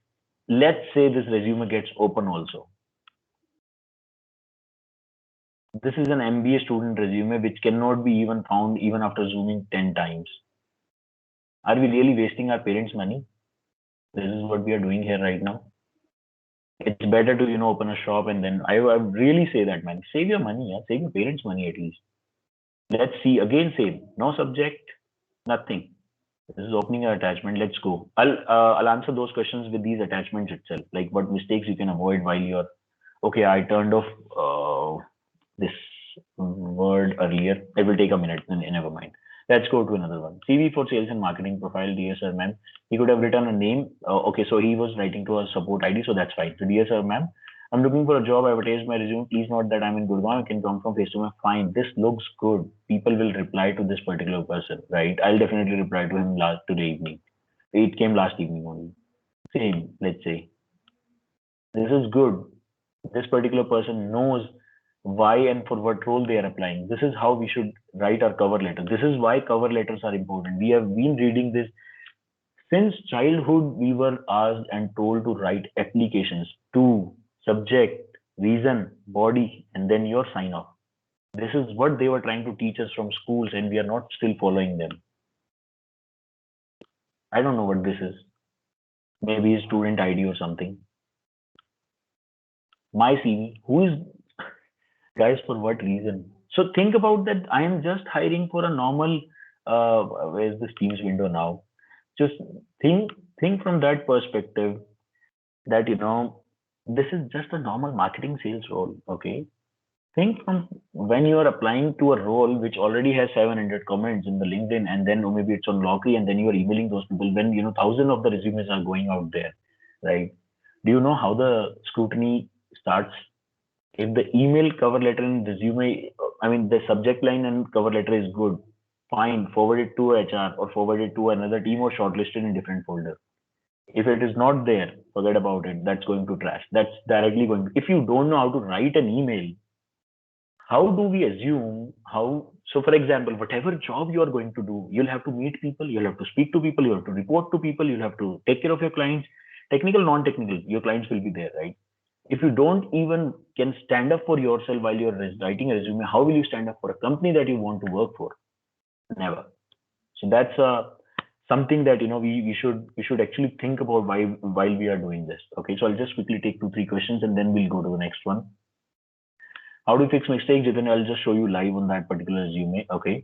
[SPEAKER 1] Let's say this resume gets open also. This is an MBA student resume which cannot be even found even after zooming 10 times. Are we really wasting our parents' money? This is what we are doing here right now. It's better to, open a shop and then I really say that, man. Save your money, yeah? Save your parents' money at least. Let's see. Again, same. No subject, nothing. This is opening an attachment. Let's go. I'll answer those questions with these attachments itself. Like what mistakes you can avoid while you're okay. I turned off this word earlier. It will take a minute. Never mind. Let's go to another one. CV for sales and marketing profile. Dear sir, ma'am. He could have written a name. Okay, so he was writing to a support ID, so that's fine. So dear sir, ma'am. I'm looking for a job. I advertised my resume. Please note that I'm in Gurgaon. I can come from face to face. Fine. This looks good. People will reply to this particular person, right? I'll definitely reply to him today evening. It came last evening only. Same, let's say. This is good. This particular person knows why and for what role they are applying. This is how we should write our cover letter. This is why cover letters are important. We have been reading this since childhood. We were asked and told to write applications to subject, reason, body, and then your sign off. This is what they were trying to teach us from schools, and we are not still following them. I don't know what this is. Maybe a student ID or something. My CV. Who is, guys, for what reason? So think about that. I am just hiring for a normal. Where's this Teams window now? Just think think from that perspective that this is just a normal marketing sales role. Okay, think from when you are applying to a role which already has 700 comments in the LinkedIn, and then or maybe it's on Naukri, and then you are emailing those people when thousands of the resumes are going out there, right? Do you know how the scrutiny starts? If the email, cover letter, and resume, I mean the subject line and cover letter is good, fine, forward it to HR or forward it to another team or shortlisted in different folder. If it is not there, forget about it. That's going to trash. That's directly going to, if you don't know how to write an email, how do we assume how? So for example, whatever job you are going to do, you'll have to meet people, you'll have to speak to people, you have to report to people, you'll have to take care of your clients, technical, non-technical, your clients will be there, right? If you don't even can stand up for yourself while you're writing a resume, how will you stand up for a company that you want to work for? Never. So that's something that we should actually think about while we are doing this. Okay, so I'll just quickly take 2 3 questions and then we'll go to the next one. How do you fix mistakes? Then I'll just show you live on that particular resume. Okay.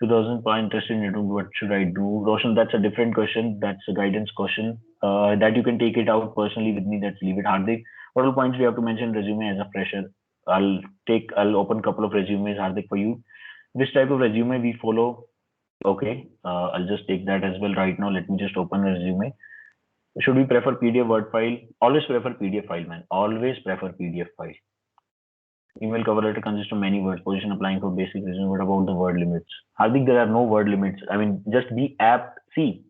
[SPEAKER 1] 2000 pound interested in it. What should I do? Roshan, that's a different question. That's a guidance question. That you can take it out personally with me. Let's leave it. Hardik, what all points we have to mention resume as a fresher? I'll open a couple of resumes, Hardik, for you. Which type of resume we follow? Okay. I'll just take that as well right now. Let me just open a resume. Should we prefer PDF Word file? Always prefer PDF file, man. Always prefer PDF file. Email cover letter consists of many words. Position applying for basic reason. What about the word limits? Hardik, there are no word limits. I mean, just be apt. See,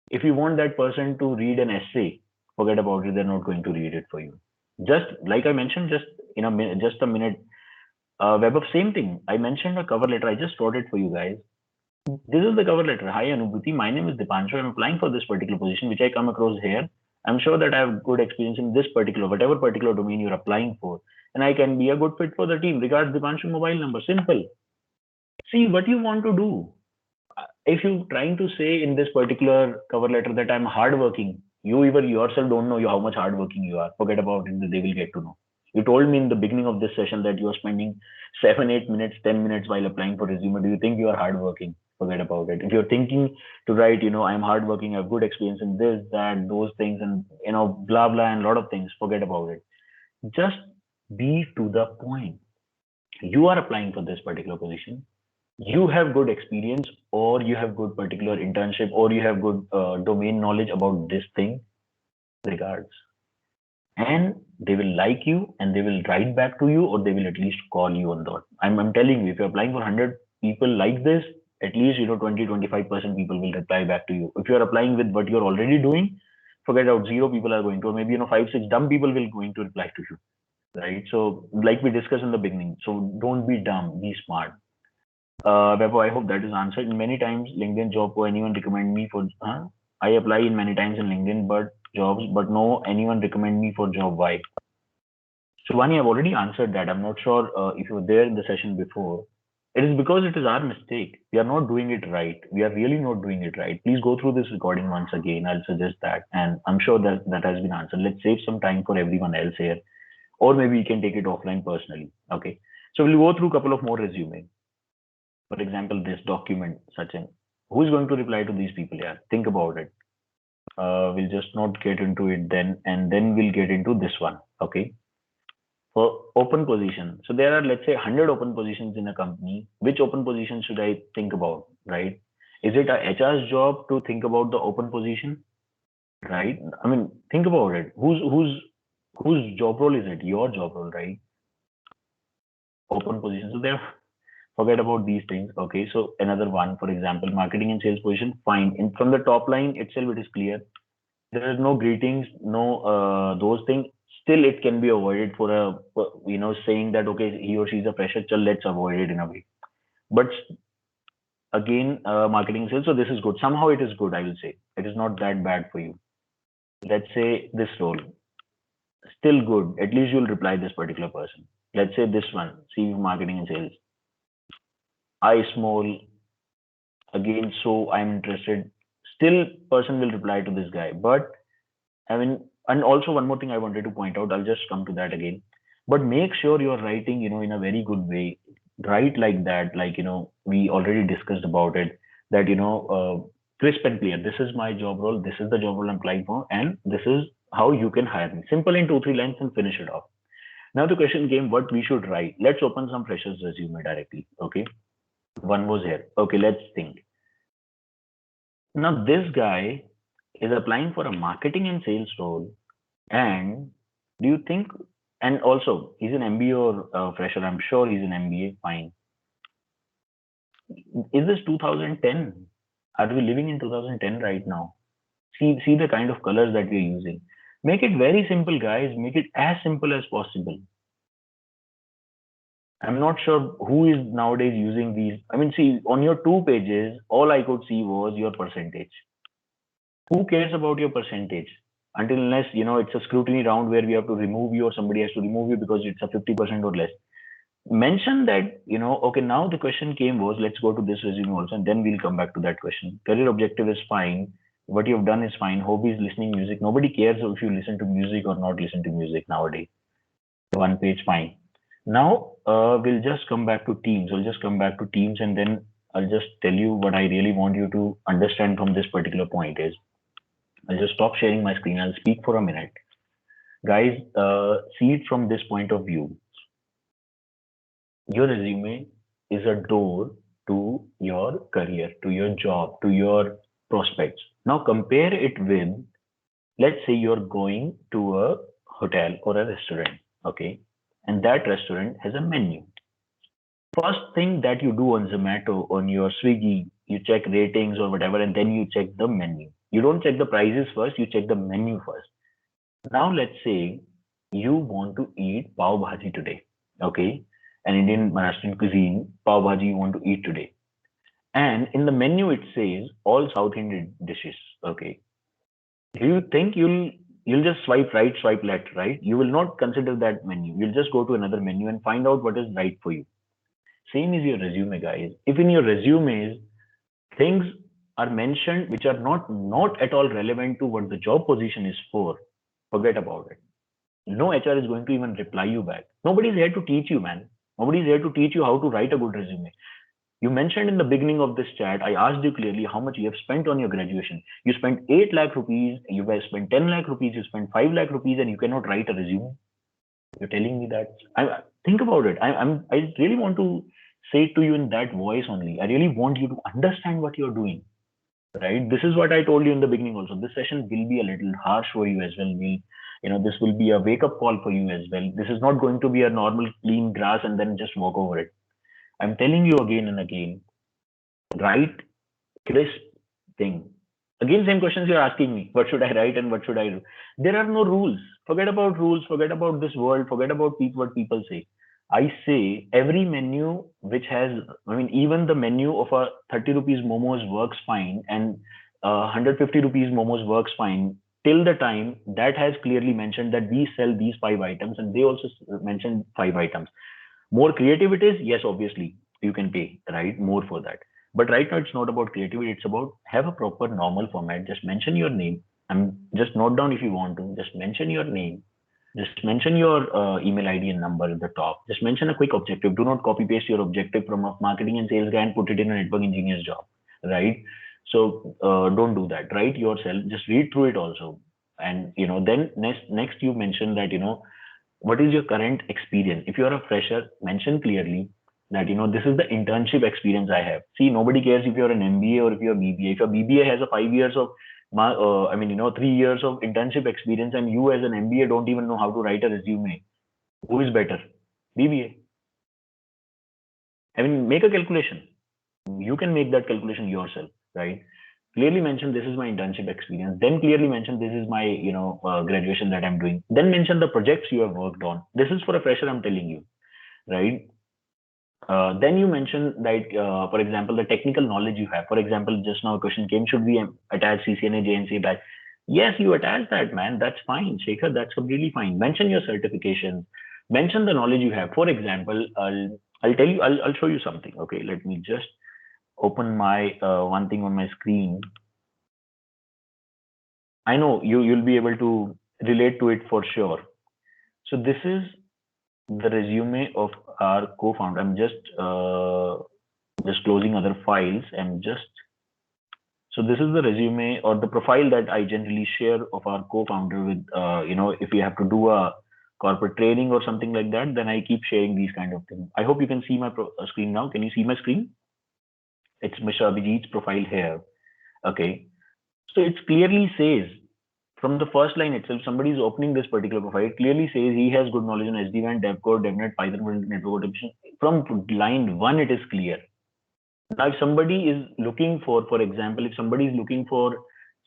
[SPEAKER 1] if you want that person to read an essay, forget about it. They're not going to read it for you. Just like I mentioned, just in a minute, just a minute. Web of same thing. I mentioned a cover letter. I just wrote it for you guys. This is the cover letter. Hi Anubhuti, my name is Dipanshu. I'm applying for this particular position, which I come across here. I'm sure that I have good experience in this particular, whatever particular domain you're applying for, and I can be a good fit for the team. Regards, Dipanshu, mobile number. Simple. See what you want to do. If you're trying to say in this particular cover letter that I'm hardworking, you even yourself don't know how much hardworking you are. Forget about it. They will get to know. You told me in the beginning of this session that you are spending 7, 8 minutes, 10 minutes while applying for resume. Do you think you are hardworking? Forget about it. If you're thinking to write, I'm hardworking, I have good experience in this, that, those things, and blah blah and a lot of things, forget about it. Just be to the point. You are applying for this particular position. You have good experience, or you have good particular internship, or you have good domain knowledge about this thing. Regards. And they will like you and they will write back to you, or they will at least call you on that. I'm telling you, if you're applying for 100 people like this, at least 20-25% people will reply back to you. If you're applying with what you're already doing, forget out, 0 people are going to, or maybe 5-6 dumb people will going to reply to you, right? So like we discussed in the beginning, so don't be dumb, be smart. Beppo, I hope that is answered. Many times LinkedIn job or anyone recommend me for I apply in many times in LinkedIn but no anyone recommend me for job. Why? So Vani, I've already answered that. I'm not sure if you were there in the session before. It is because it is our mistake. We are not doing it right. We are really not doing it right. Please go through this recording once again. I'll suggest that. And I'm sure that that has been answered. Let's save some time for everyone else here. Or maybe we can take it offline personally. Okay. So we'll go through a couple of more resumes. For example, this document, Sachin. Who's going to reply to these people here? Think about it. We'll just not get into it then, and then we'll get into this one. Okay. For open position. So there are, let's say, 100 open positions in a company. Which open position should I think about, right? Is it a HR's job to think about the open position, right? I mean, think about it. Whose job role is it? Your job role, right? Open position. So there, forget about these things. Okay. So another one, for example, marketing and sales position. Fine. And from the top line itself, it is clear. There is no greetings, no those things. still it can be avoided for a, saying that, okay, he or she is a fresher, so let's avoid it in a way. But again, marketing sales, so this is good. Somehow it is good, I will say. It is not that bad for you. Let's say this role, still good. At least you'll reply this particular person. Let's say this one, CV marketing and sales. I small, again, so I'm interested. Still, person will reply to this guy. But I mean, and also one more thing I wanted to point out, I'll just come to that again. But make sure you're writing, in a very good way. Write like that, like, we already discussed about it, that, crisp and clear. This is my job role. This is the job role I'm applying for. And this is how you can hire me. Simple in 2, 3 lines and finish it off. Now the question came, what we should write. Let's open some freshers resume directly. Okay. One was here. Okay. Let's think. Now this guy is applying for a marketing and sales role. And do you think, and also he's an MBA or fresher, I'm sure he's an MBA, fine. Is this 2010? Are we living in 2010 right now? See the kind of colors that we're using. Make it very simple, guys. Make it as simple as possible. I'm not sure who is nowadays using these. I mean, see, on your 2 pages, all I could see was your percentage. Who cares about your percentage? Until unless, it's a scrutiny round where we have to remove you or somebody has to remove you because it's a 50% or less. Mention that, okay, now the question came was, let's go to this resume also, and then we'll come back to that question. Career objective is fine. What you've done is fine. Hobby is listening music. Nobody cares if you listen to music or not listen to music nowadays. 1 page, fine. Now, we'll just come back to teams. We'll just come back to teams, and then I'll just tell you what I really want you to understand from this particular point is, I'll just stop sharing my screen. I'll speak for a minute. Guys, see it from this point of view. Your resume is a door to your career, to your job, to your prospects. Now compare it with, let's say you're going to a hotel or a restaurant, okay? And that restaurant has a menu. First thing that you do on Zomato, on your Swiggy, you check ratings or whatever, and then you check the menu. You don't check the prices first, you check the menu first. Now let's say you want to eat pav bhaji today, okay? An Indian Maharashtrian cuisine, pav bhaji you want to eat today. And in the menu it says all South Indian dishes, okay? Do you think you'll just swipe right, swipe left, right? You will not consider that menu. You'll just go to another menu and find out what is right for you. Same is your resume, guys. If in your resumes things are mentioned which are not at all relevant to what the job position is for, forget about it. No HR is going to even reply you back. Nobody's here to teach you, man. Nobody's here to teach you how to write a good resume. You mentioned in the beginning of this chat, I asked you clearly how much you have spent on your graduation. You spent 8 lakh rupees, you have spent 10 lakh rupees, you spent 5 lakh rupees, and you cannot write a resume. You're telling me that? Think about it. I really want to say it to you in that voice only. I really want you to understand what you're doing. Right? This is what I told you in the beginning also. This session will be a little harsh for you as well. This will be a wake-up call for you as well. This is not going to be a normal clean grass and then just walk over it. I'm telling you again and again, write crisp thing. Again, same questions you're asking me. What should I write and what should I do? There are no rules. Forget about rules. Forget about this world. Forget about what people say. I say every menu which has, even the menu of a 30 rupees momos works fine and 150 rupees momos works fine till the time that has clearly mentioned that we sell these 5 items, and they also mentioned 5 items. More creative it is, yes, obviously you can pay, right? More for that. But right now it's not about creativity. It's about have a proper normal format. Just mention your name. Just note down if you want to. Just mention your name. Just mention your email ID and number at the top. Just mention a quick objective. Do not copy paste your objective from a marketing and sales guy and put it in a network engineer's job, right? So don't do that. Write yourself. Just read through it also, and then next you mention that what is your current experience. If you are a fresher, mention clearly that this is the internship experience I have. See, nobody cares if you're an MBA or if you're BBA. If your BBA has a 5 years of 3 years of internship experience, and you as an MBA don't even know how to write a resume, who is better? BBA. Make a calculation. You can make that calculation yourself, right? clearly mention this is my internship experience, then clearly mention this is my graduation that I'm doing, then mention the projects you have worked on. This is for a fresher, I'm telling you, right? Then you mention that, for example, the technical knowledge you have. For example, just now a question came, should we attach CCNA, JNCA badge? Yes, you attach that, man. That's fine. Shekhar, that's completely fine. Mention your certifications. Mention the knowledge you have. For example, I'll tell you, I'll show you something. Okay, let me just open my one thing on my screen. I know you'll be able to relate to it for sure. So this is the resume of our co-founder. I'm just closing other files. So this is the resume or the profile that I generally share of our co-founder with. If we have to do a corporate training or something like that, then I keep sharing these kind of things. I hope you can see my screen now. Can you see my screen? It's Mr. Abhijit's profile here. Okay. So it clearly says from the first line itself, somebody is opening this particular profile. It clearly says he has good knowledge on SD-WAN, DevCode, DevNet, Python, network automation. From line one, it is clear. Now, if somebody is looking for example, if somebody is looking for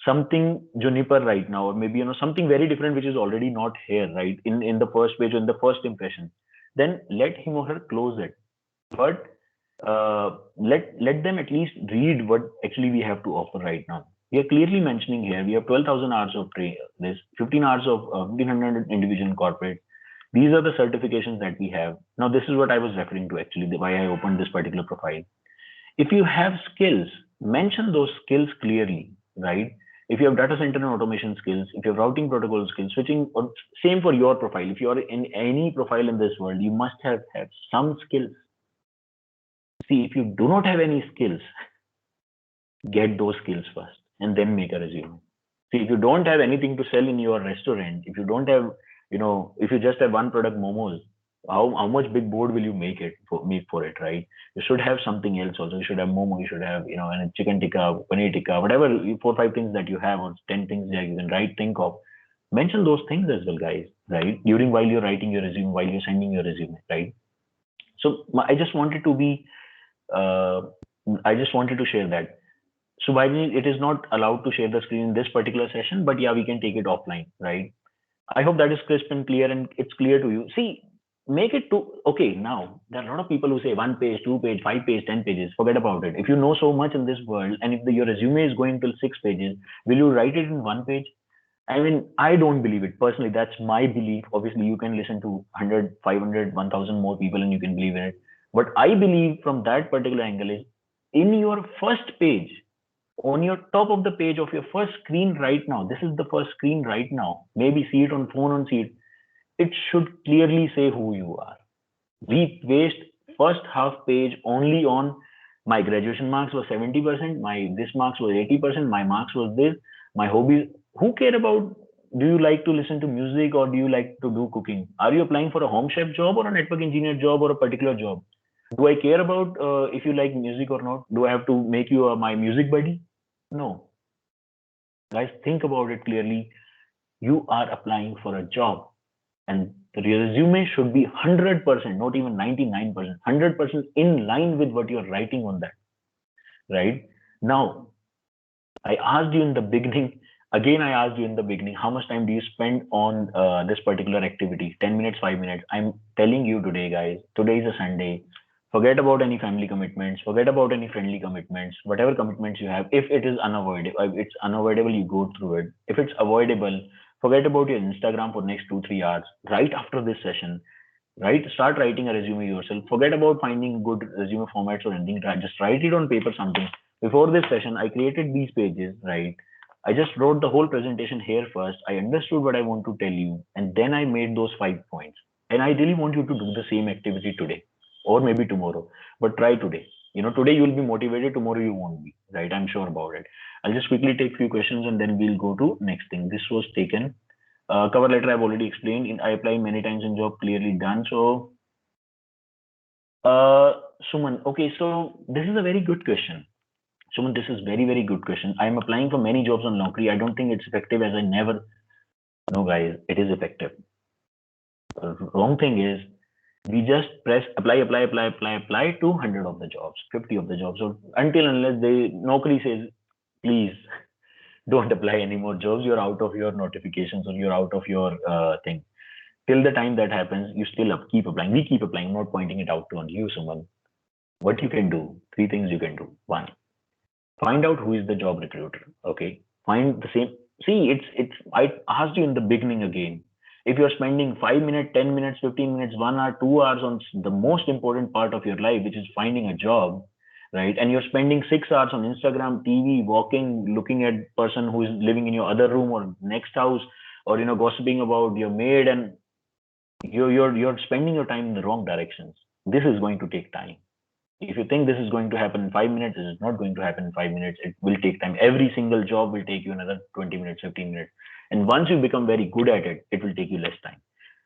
[SPEAKER 1] something Juniper right now, or maybe something very different which is already not here, right, in the first page or in the first impression, then let him or her close it. But let them at least read what actually we have to offer right now. We are clearly mentioning here we have 12,000 hours of this 15 hours of 1500 individual and corporate. These are the certifications that we have. Now, this is what I was referring to actually, why I opened this particular profile. If you have skills, mention those skills clearly, right? If you have data center and automation skills, if you have routing protocol skills, switching, or same for your profile. If you are in any profile in this world, you must have some skills. See, if you do not have any skills, get those skills first and then make a resume. See, if you don't have anything to sell in your restaurant, if you don't have, if you just have one product, momos, how much big board will you make for it, right? You should have something else also. You should have momo, you should have, and chicken tikka, paneer tikka, whatever 4-5 things that you have, or 10 things that you can think of. Mention those things as well, guys, right? While you're writing your resume, while you're sending your resume, right? So I just wanted to share that. So why it is not allowed to share the screen in this particular session, but yeah, we can take it offline, right? I hope that is crisp and clear, and it's clear to you. See, make it okay. Now there are a lot of people who say 1 page, 2 page, 5 page, 10 pages. Forget about it. If you know so much in this world, and if your resume is going till 6 pages, will you write it in 1 page? I mean, I don't believe it personally. That's my belief. Obviously, you can listen to 100, 500, 1,000 more people, and you can believe in it. But I believe from that particular angle is in your first page, on your top of the page of your first screen right now, this is the first screen right now, maybe see it on phone, on seat, it should clearly say who you are. We waste first half page only on my graduation marks was 70%, my this marks was 80%, my marks was this, my hobbies. Who care about, do you like to listen to music or do you like to do cooking? Are you applying for a home chef job or a network engineer job or a particular job? Do I care about if you like music or not? Do I have to make you my music buddy? No. Guys, think about it clearly. You are applying for a job, and the resume should be 100%, not even 99%, 100% in line with what you're writing on that, right? Now, I asked you in the beginning, again, I asked you in the beginning, how much time do you spend on this particular activity? 10 minutes, 5 minutes. I'm telling you today, guys, today is a Sunday. Forget about any family commitments, forget about any friendly commitments, whatever commitments you have. If it is unavoidable, you go through it. If it's avoidable, forget about your Instagram for next 2-3 hours. Right after this session, right? Start writing a resume yourself. Forget about finding good resume formats or anything. Just write it on paper, something. Before this session, I created these pages, right? I just wrote the whole presentation here first. I understood what I want to tell you, and then I made those 5 points. And I really want you to do the same activity today, or maybe tomorrow, but try today. Today you'll be motivated, tomorrow you won't be, right? I'm sure about it. I'll just quickly take few questions and then we'll go to next thing. This was taken. Cover letter I've already explained. I apply many times in job, clearly done. So, Suman, okay, so this is a very good question. Suman, this is very, very good question. I'm applying for many jobs on Naukri. I don't think it's effective, as I never. No, guys, it is effective. The wrong thing is, we just press apply to 100 of the jobs, 50 of the jobs. So until unless Naukri says please don't apply any more jobs. You're out of your notifications or you're out of your thing. Till the time that happens, you still keep applying. We keep applying. I'm not pointing it out to only you, someone. What you can do, three things you can do. One, find out who is the job recruiter. Okay, find the same. See, it's. I asked you in the beginning again. If you're spending 5 minutes, 10 minutes, 15 minutes, 1 hour, 2 hours on the most important part of your life, which is finding a job, right? And you're spending 6 hours on Instagram, TV, walking, looking at person who is living in your other room or next house, or gossiping about your maid, and you're spending your time in the wrong directions. This is going to take time. If you think this is going to happen in 5 minutes, it is not going to happen in 5 minutes. It will take time. Every single job will take you another 20 minutes, 15 minutes. And once you become very good at it, it will take you less time.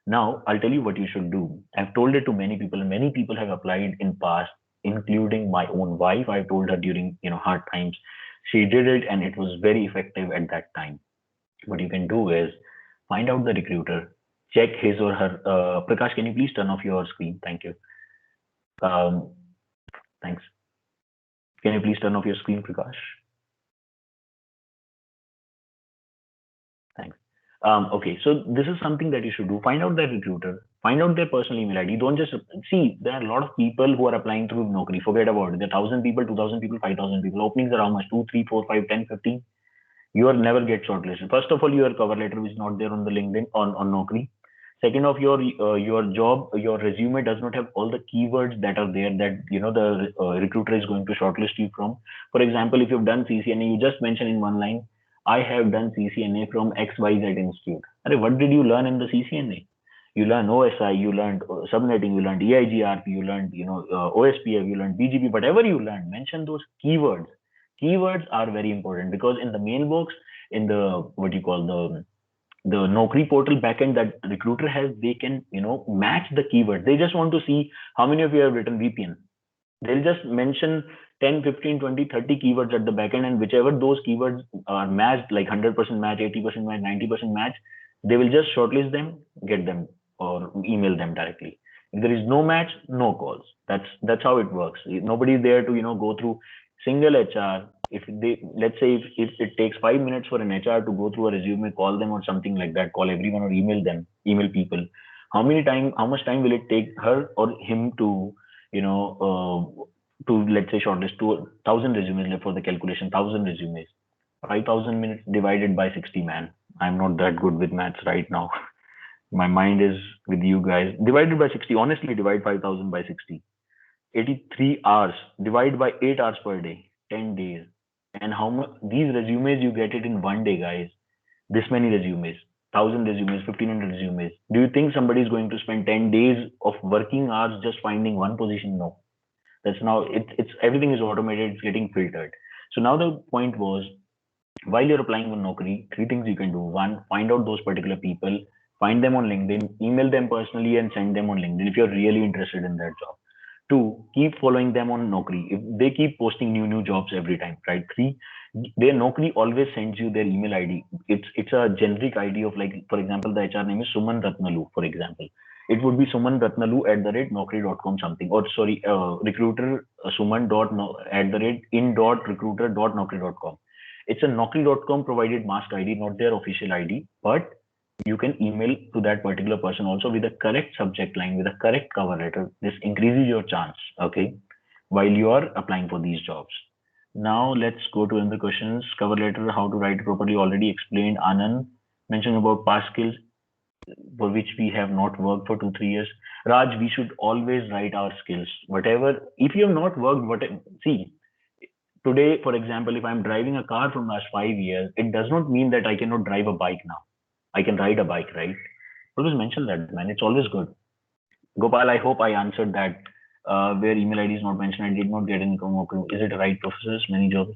[SPEAKER 1] Now, I'll tell you what you should do. I've told it to many people, and many people have applied in past, including my own wife. I told her during hard times. She did it, and it was very effective at that time. What you can do is find out the recruiter, check his or her. Prakash, can you please turn off your screen? Thank you. Um, Thanks. Can you please turn off your screen, Prakash? Thanks. Okay, so this is something that you should do. Find out their recruiter, find out their personal email ID. Don't just see, there are a lot of people who are applying through Naukri. Forget about it. There are 1,000 people, 2,000 people, 5,000 people. Openings are how much? 2, 3, 4, 5, 10, 15. You will never get shortlisted. First of all, your cover letter is not there on the LinkedIn on Naukri. Second of your job, your resume does not have all the keywords that are there that the recruiter is going to shortlist you from. For example, if you've done CCNA, you just mention in one line, I have done CCNA from XYZ Institute. What did you learn in the CCNA? You learn OSI, you learned subnetting, you learned EIGRP, you learned OSPF, you learned BGP. Whatever you learned, mention those keywords. Keywords are very important because in the mailbox, in the what you call the Naukri portal backend that recruiter has, they can match the keywords. They just want to see how many of you have written VPN. They'll just mention 10, 15, 20, 30 keywords at the backend, and whichever those keywords are matched, like 100% match, 80% match, 90% match, they will just shortlist them, get them, or email them directly. If there is no match, no calls. That's how it works. Nobody is there to go through single HR. If they, let's say, if it takes 5 minutes for an HR to go through a resume, call them or something like that, call everyone or email them, email people. How much time will it take her or him to let's say shortlist 2,000 resumes for the calculation, 1,000 resumes, 5,000 minutes divided by 60, man. I'm not that good with maths right now. My mind is with you guys. Divided by 60, honestly, divide 5,000 by 60. 83 hours, divide by 8 hours per day, 10 days. And how much these resumes you get it in one day, guys. This many resumes, 1,000 resumes, 1,500 resumes. Do you think somebody is going to spend 10 days of working hours just finding one position? No. That's now it's everything is automated, it's getting filtered. So now the point was, while you're applying for Naukri, three things you can do. One, find out those particular people, find them on LinkedIn, email them personally and send them on LinkedIn if you're really interested in that job. Two, keep following them on Naukri. If they keep posting new jobs every time, right? Three, their Naukri always sends you their email ID. It's a generic ID of, like, for example, the HR name is Suman Ratnalu, for example. It would be Suman Ratnalu @naukri.com something, or sorry, recruiter Suman dot in dot recruiter dot naukri.com. It's a naukri.com provided mask ID, not their official ID, but you can email to that particular person also with a correct subject line, with a correct cover letter. This increases your chance, okay, while you are applying for these jobs. Now let's go to another questions. Cover letter, how to write it properly, already explained. Anand mentioned about past skills for which we have not worked for 2, 3 years. Raj, we should always write our skills. Whatever, if you have not worked, see, today, for example, if I'm driving a car from last 5 years, it does not mean that I cannot drive a bike now. I can ride a bike, right? Always mention that, man. It's always good. Gopal, I hope I answered that. Where email ID is not mentioned, I did not get any income. Is it right, professors? Many jobs.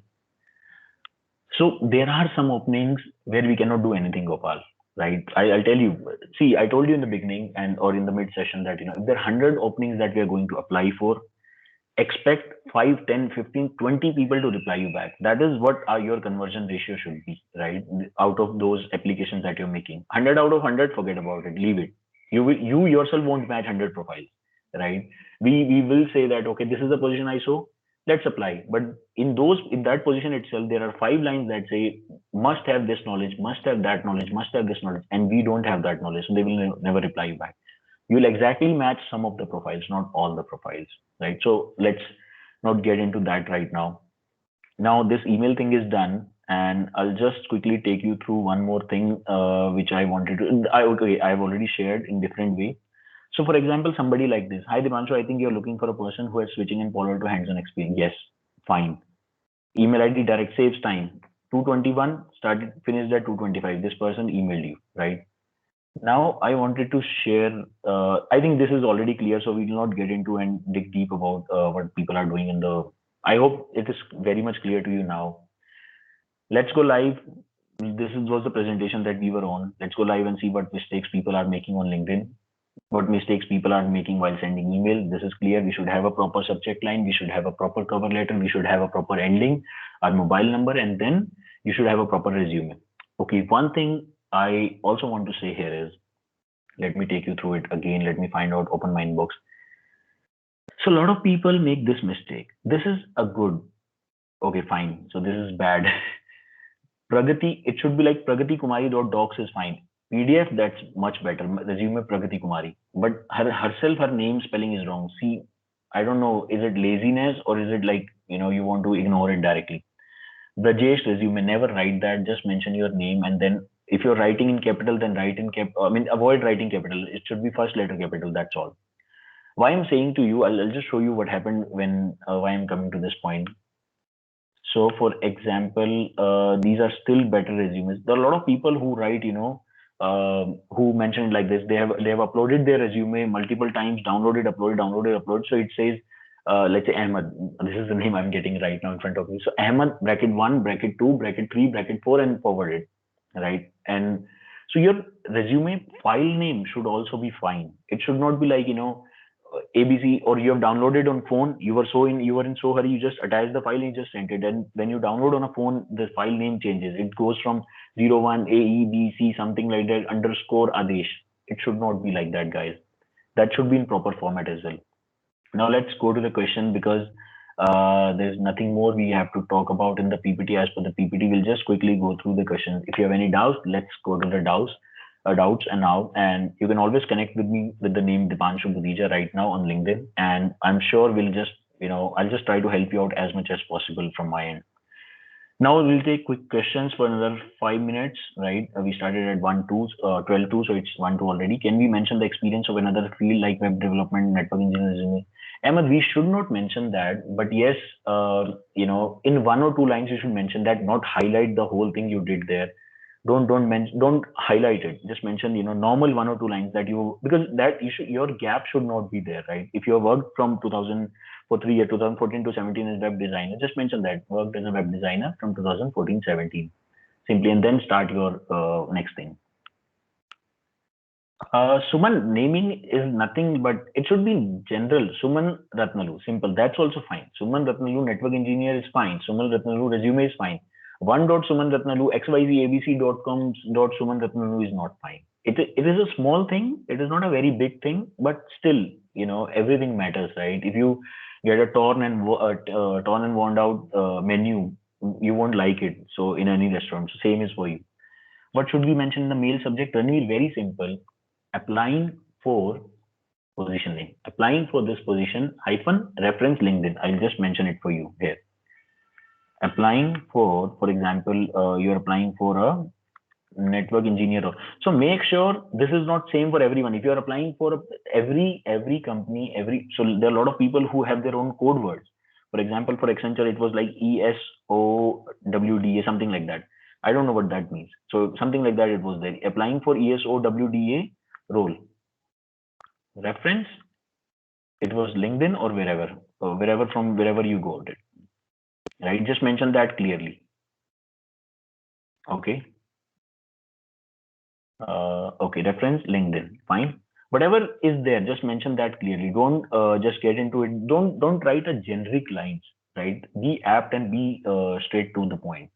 [SPEAKER 1] So there are some openings where we cannot do anything, Gopal. Right? I'll tell you. See, I told you in the beginning and or in the mid session that if there are 100 openings that we are going to apply for, expect 5, 10, 15, 20 people to reply you back. That is what your conversion ratio should be, right? Out of those applications that you're making, 100 out of 100, forget about it, leave it. You yourself won't match 100 profiles, right? We will say that, okay, this is the position I saw. let's apply. But in that position itself, there are 5 lines that say must have this knowledge, must have that knowledge, must have this knowledge, and we don't have that knowledge, so they will never reply you back. You'll exactly match some of the profiles, not all the profiles, right? So let's not get into that right now. Now this email thing is done, and I'll just quickly take you through one more thing, which I wanted to. Okay, I've already shared in different way. So for example, somebody like this. Hi Dipanshu, I think you're looking for a person who has switching and Polar to hands-on experience. Yes, fine. Email ID direct saves time. 221 started finished at 225. This person emailed you, right? Now I wanted to share. I think this is already clear, so we will not get into and dig deep about what people are doing in the. I hope it is very much clear to you now. Let's go live. Was the presentation that we were on. Let's go live and see what mistakes people are making on LinkedIn, what mistakes people are making while sending email. This is clear. We should have a proper subject line. We should have a proper cover letter. We should have a proper ending, our mobile number, and then you should have a proper resume. Okay, one thing I also want to say here is, let me take you through it again. Let me find out, open my inbox. So a lot of people make this mistake. This is a good, okay, fine. So this is bad. Pragati, it should be like pragatikumari.docs is fine. PDF, that's much better. Resume Pragati Kumari. But herself, her name spelling is wrong. See, I don't know, is it laziness or is it like, you want to ignore it directly? Brajesh resume, never write that. Just mention your name, and then if you're writing in capital, then write in avoid writing capital. It should be first letter capital. That's all. Why I'm saying to you, I'll just show you what happened when why I'm coming to this point. So, for example, these are still better resumes. There are a lot of people who write, who mentioned like this. They have uploaded their resume multiple times, downloaded, uploaded, downloaded, uploaded. So it says, let's say Ahmad. This is the name I'm getting right now in front of me. So Ahmad bracket 1, bracket 2, bracket 3, bracket 4, and forwarded, right? And so your resume file name should also be fine. It should not be like ABC, or you have downloaded on phone, you were in so hurry, you just attach the file and you just sent it, and when you download on a phone, the file name changes. It goes from 01 AEBC something like that underscore Adesh. It should not be like that, guys. That should be in proper format as well. Now let's go to the question, because there's nothing more we have to talk about in the PPT. As per the PPT, we'll just quickly go through the question. If you have any doubts, let's go to the doubts and now. And you can always connect with me with the name Dipanshu Budija right now on LinkedIn. And I'm sure we'll just, I'll just try to help you out as much as possible from my end. Now we'll take quick questions for another 5 minutes, right? We started at 12:02, so it's 1:02 already. Can we mention the experience of another field like web development, network engineering? Ahmed, we should not mention that, but yes, in 1 or 2 lines you should mention that, not highlight the whole thing you did there. Don't highlight it. Just mention normal 1 or 2 lines that you, because that your gap should not be there, right? If you have worked from 2000 for 3 years, 2014 to 17 as web designer, just mention that worked as a web designer from 2014-17 simply, and then start your next thing. Suman, naming is nothing, but it should be general. Suman Ratnalu, simple. That's also fine. Suman Ratnalu, network engineer is fine. Suman Ratnalu, resume is fine. One dot Suman Ratnalu, xyzabc.com dot Suman Ratnalu is not fine. It is a small thing. It is not a very big thing, but still, everything matters, right? If you get a torn and worn out menu, you won't like it. So in any restaurant, so same is for you. What should we mention in the mail subject? Ranveer, very simple. Applying for position name. Applying for this position hyphen reference LinkedIn. I'll just mention it for you here. Applying for example, you're applying for a network engineer. So make sure this is not same for everyone. If you're applying for every company, so there are a lot of people who have their own code words. For example, for Accenture, it was like ESOWDA, something like that. I don't know what that means. So something like that it was there. Applying for ESOWDA role. Reference, it was LinkedIn or wherever you got it. Right? Just mention that clearly. Okay. Okay, reference LinkedIn, fine. Whatever is there, just mention that clearly. Don't just get into it. Don't write a generic lines, right? Be apt and be straight to the point.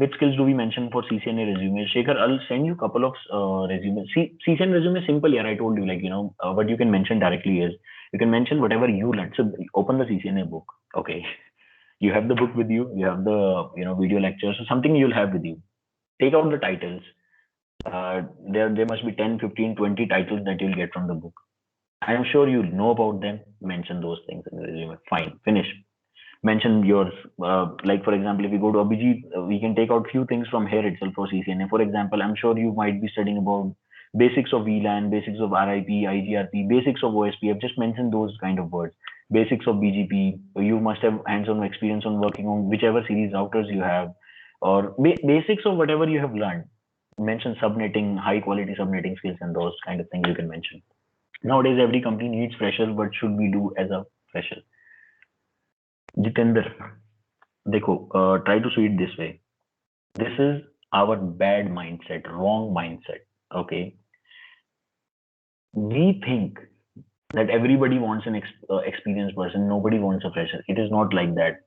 [SPEAKER 1] which skills do we mention for CCNA resume? Shekhar, I'll send you a couple of resumes. See, CCNA resume is simple here. I told you, like, what you can mention directly is you can mention whatever you learned. So open the CCNA book. Okay. You have the book with you. You have the, video lectures. So something you'll have with you. Take out the titles. There must be 10, 15, 20 titles that you'll get from the book. I am sure you know about them. Mention those things in the resume. Fine. Finish. Mention yours. Like, for example, if we go to Abhijit, we can take out few things from here itself for CCNA. For example, I'm sure you might be studying about basics of VLAN, basics of RIP, IGRP, basics of OSP. I've just mentioned those kind of words. Basics of BGP. You must have hands-on experience on working on whichever series routers you have, or basics of whatever you have learned. Mention subnetting, high quality subnetting skills, and those kind of things you can mention. Nowadays, every company needs freshers. What should we do as a fresher? Jitender, देखो, try to see it this way. This is our bad mindset, wrong mindset. Okay, we think that everybody wants an experienced person. Nobody wants a fresher. It is not like that.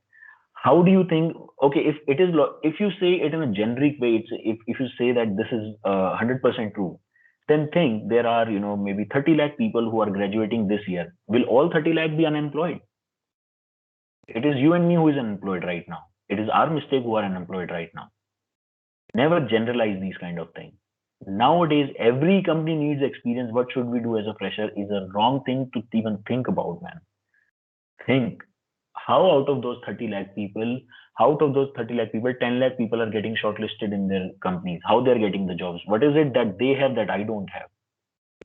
[SPEAKER 1] How do you think? Okay, if it is, if you say it in a generic way, if you say that this is 100% true, then think there are maybe 30 lakh people who are graduating this year. Will all 30 lakh be unemployed? It is you and me who is unemployed right now. It is our mistake who are unemployed right now. Never generalize these kind of things. Nowadays, every company needs experience. What should we do as a fresher is a wrong thing to even think about, man. Think how out of those 30 lakh people, 10 lakh people are getting shortlisted in their companies, how they're getting the jobs. What is it that they have that I don't have?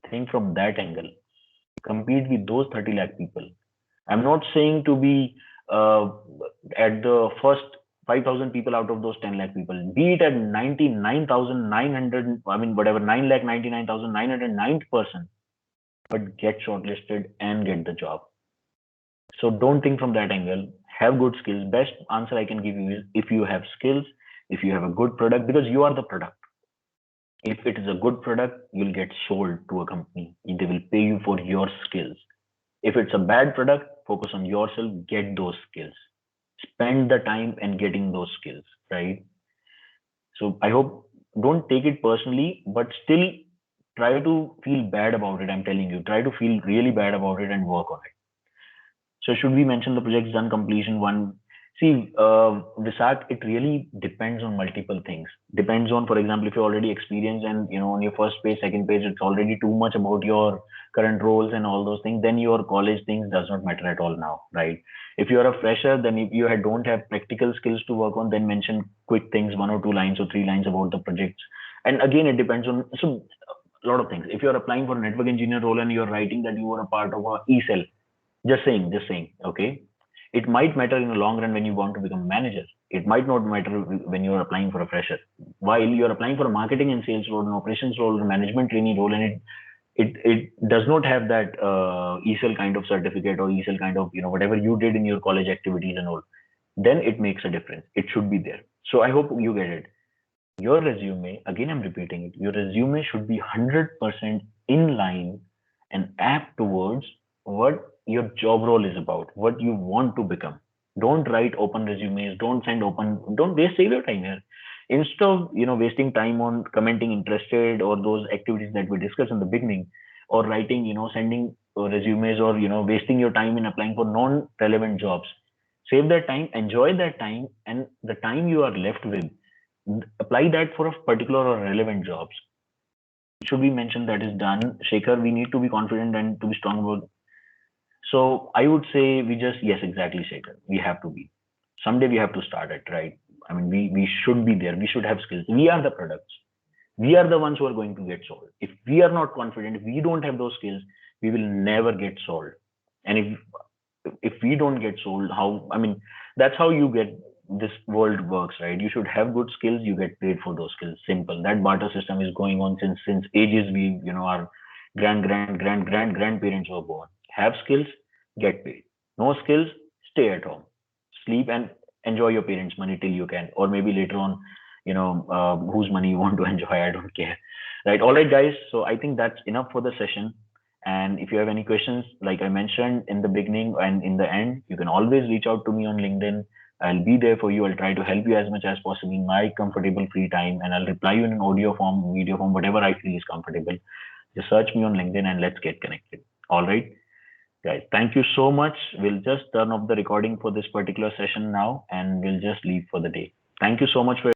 [SPEAKER 1] Think from that angle. Compete with those 30 lakh people. I'm not saying to be at the first 5,000 people out of those 10 lakh people. Be it at 99,900, I mean, whatever, 9,99,909th person, but get shortlisted and get the job. So don't think from that angle. Have good skills. Best answer I can give you is if you have skills, if you have a good product, because you are the product. If it is a good product, you'll get sold to a company. They will pay you for your skills. If it's a bad product, focus on yourself, get those skills. Spend the time and getting those skills, right? So I hope, don't take it personally, but still try to feel bad about it. I'm telling you, try to feel really bad about it and work on it. So should we mention the project's done completion one? See, Visak, it really depends on multiple things. Depends on, for example, if you're already experienced and on your first page, second page, it's already too much about your current roles and all those things, then your college things does not matter at all now, right? If you're a fresher, then if you don't have practical skills to work on, then mention quick things, 1 or 2 lines or 3 lines about the projects. And again, it depends on, so a lot of things. If you're applying for a network engineer role and you're writing that you were a part of a ECEL, just saying, okay. It might matter in the long run when you want to become a manager. It might not matter when you're applying for a fresher. While you're applying for a marketing and sales role, an operations role, a management trainee role, and it does not have that ECEL kind of certificate or ECEL kind of, whatever you did in your college activities and all, then it makes a difference. It should be there. So I hope you get it. Your resume, again, I'm repeating it, your resume should be 100% in line and apt towards what your job role is about, what you want to become. Don't write open resumes, don't save your time here. Instead of wasting time on commenting interested or those activities that we discussed in the beginning, or writing, sending resumes, or wasting your time in applying for non-relevant jobs. Save that time, enjoy that time, and the time you are left with, apply that for a particular or relevant jobs. Should we mention that is done? Shekhar, we need to be confident and to be strong about. So I would say yes, exactly, Shekhar. We have to be. Someday we have to start it, right? I mean, we should be there. We should have skills. We are the products. We are the ones who are going to get sold. If we are not confident, if we don't have those skills, we will never get sold. And if we don't get sold, that's how you get this world works, right? You should have good skills, you get paid for those skills. Simple. That barter system is going on since ages. Our grandparents were born. Have skills, get paid. No skills, stay at home, sleep, and enjoy your parents' money till you can, or maybe later on, whose money you want to enjoy. I don't care, right? All right, guys. So I think that's enough for the session. And if you have any questions, like I mentioned in the beginning and in the end, you can always reach out to me on LinkedIn. I'll be there for you. I'll try to help you as much as possible in my comfortable free time, and I'll reply you in an audio form, video form, whatever I feel is comfortable. Just search me on LinkedIn and let's get connected. All right, guys. Thank you so much. We'll just turn off the recording for this particular session now, and we'll just leave for the day. Thank you so much for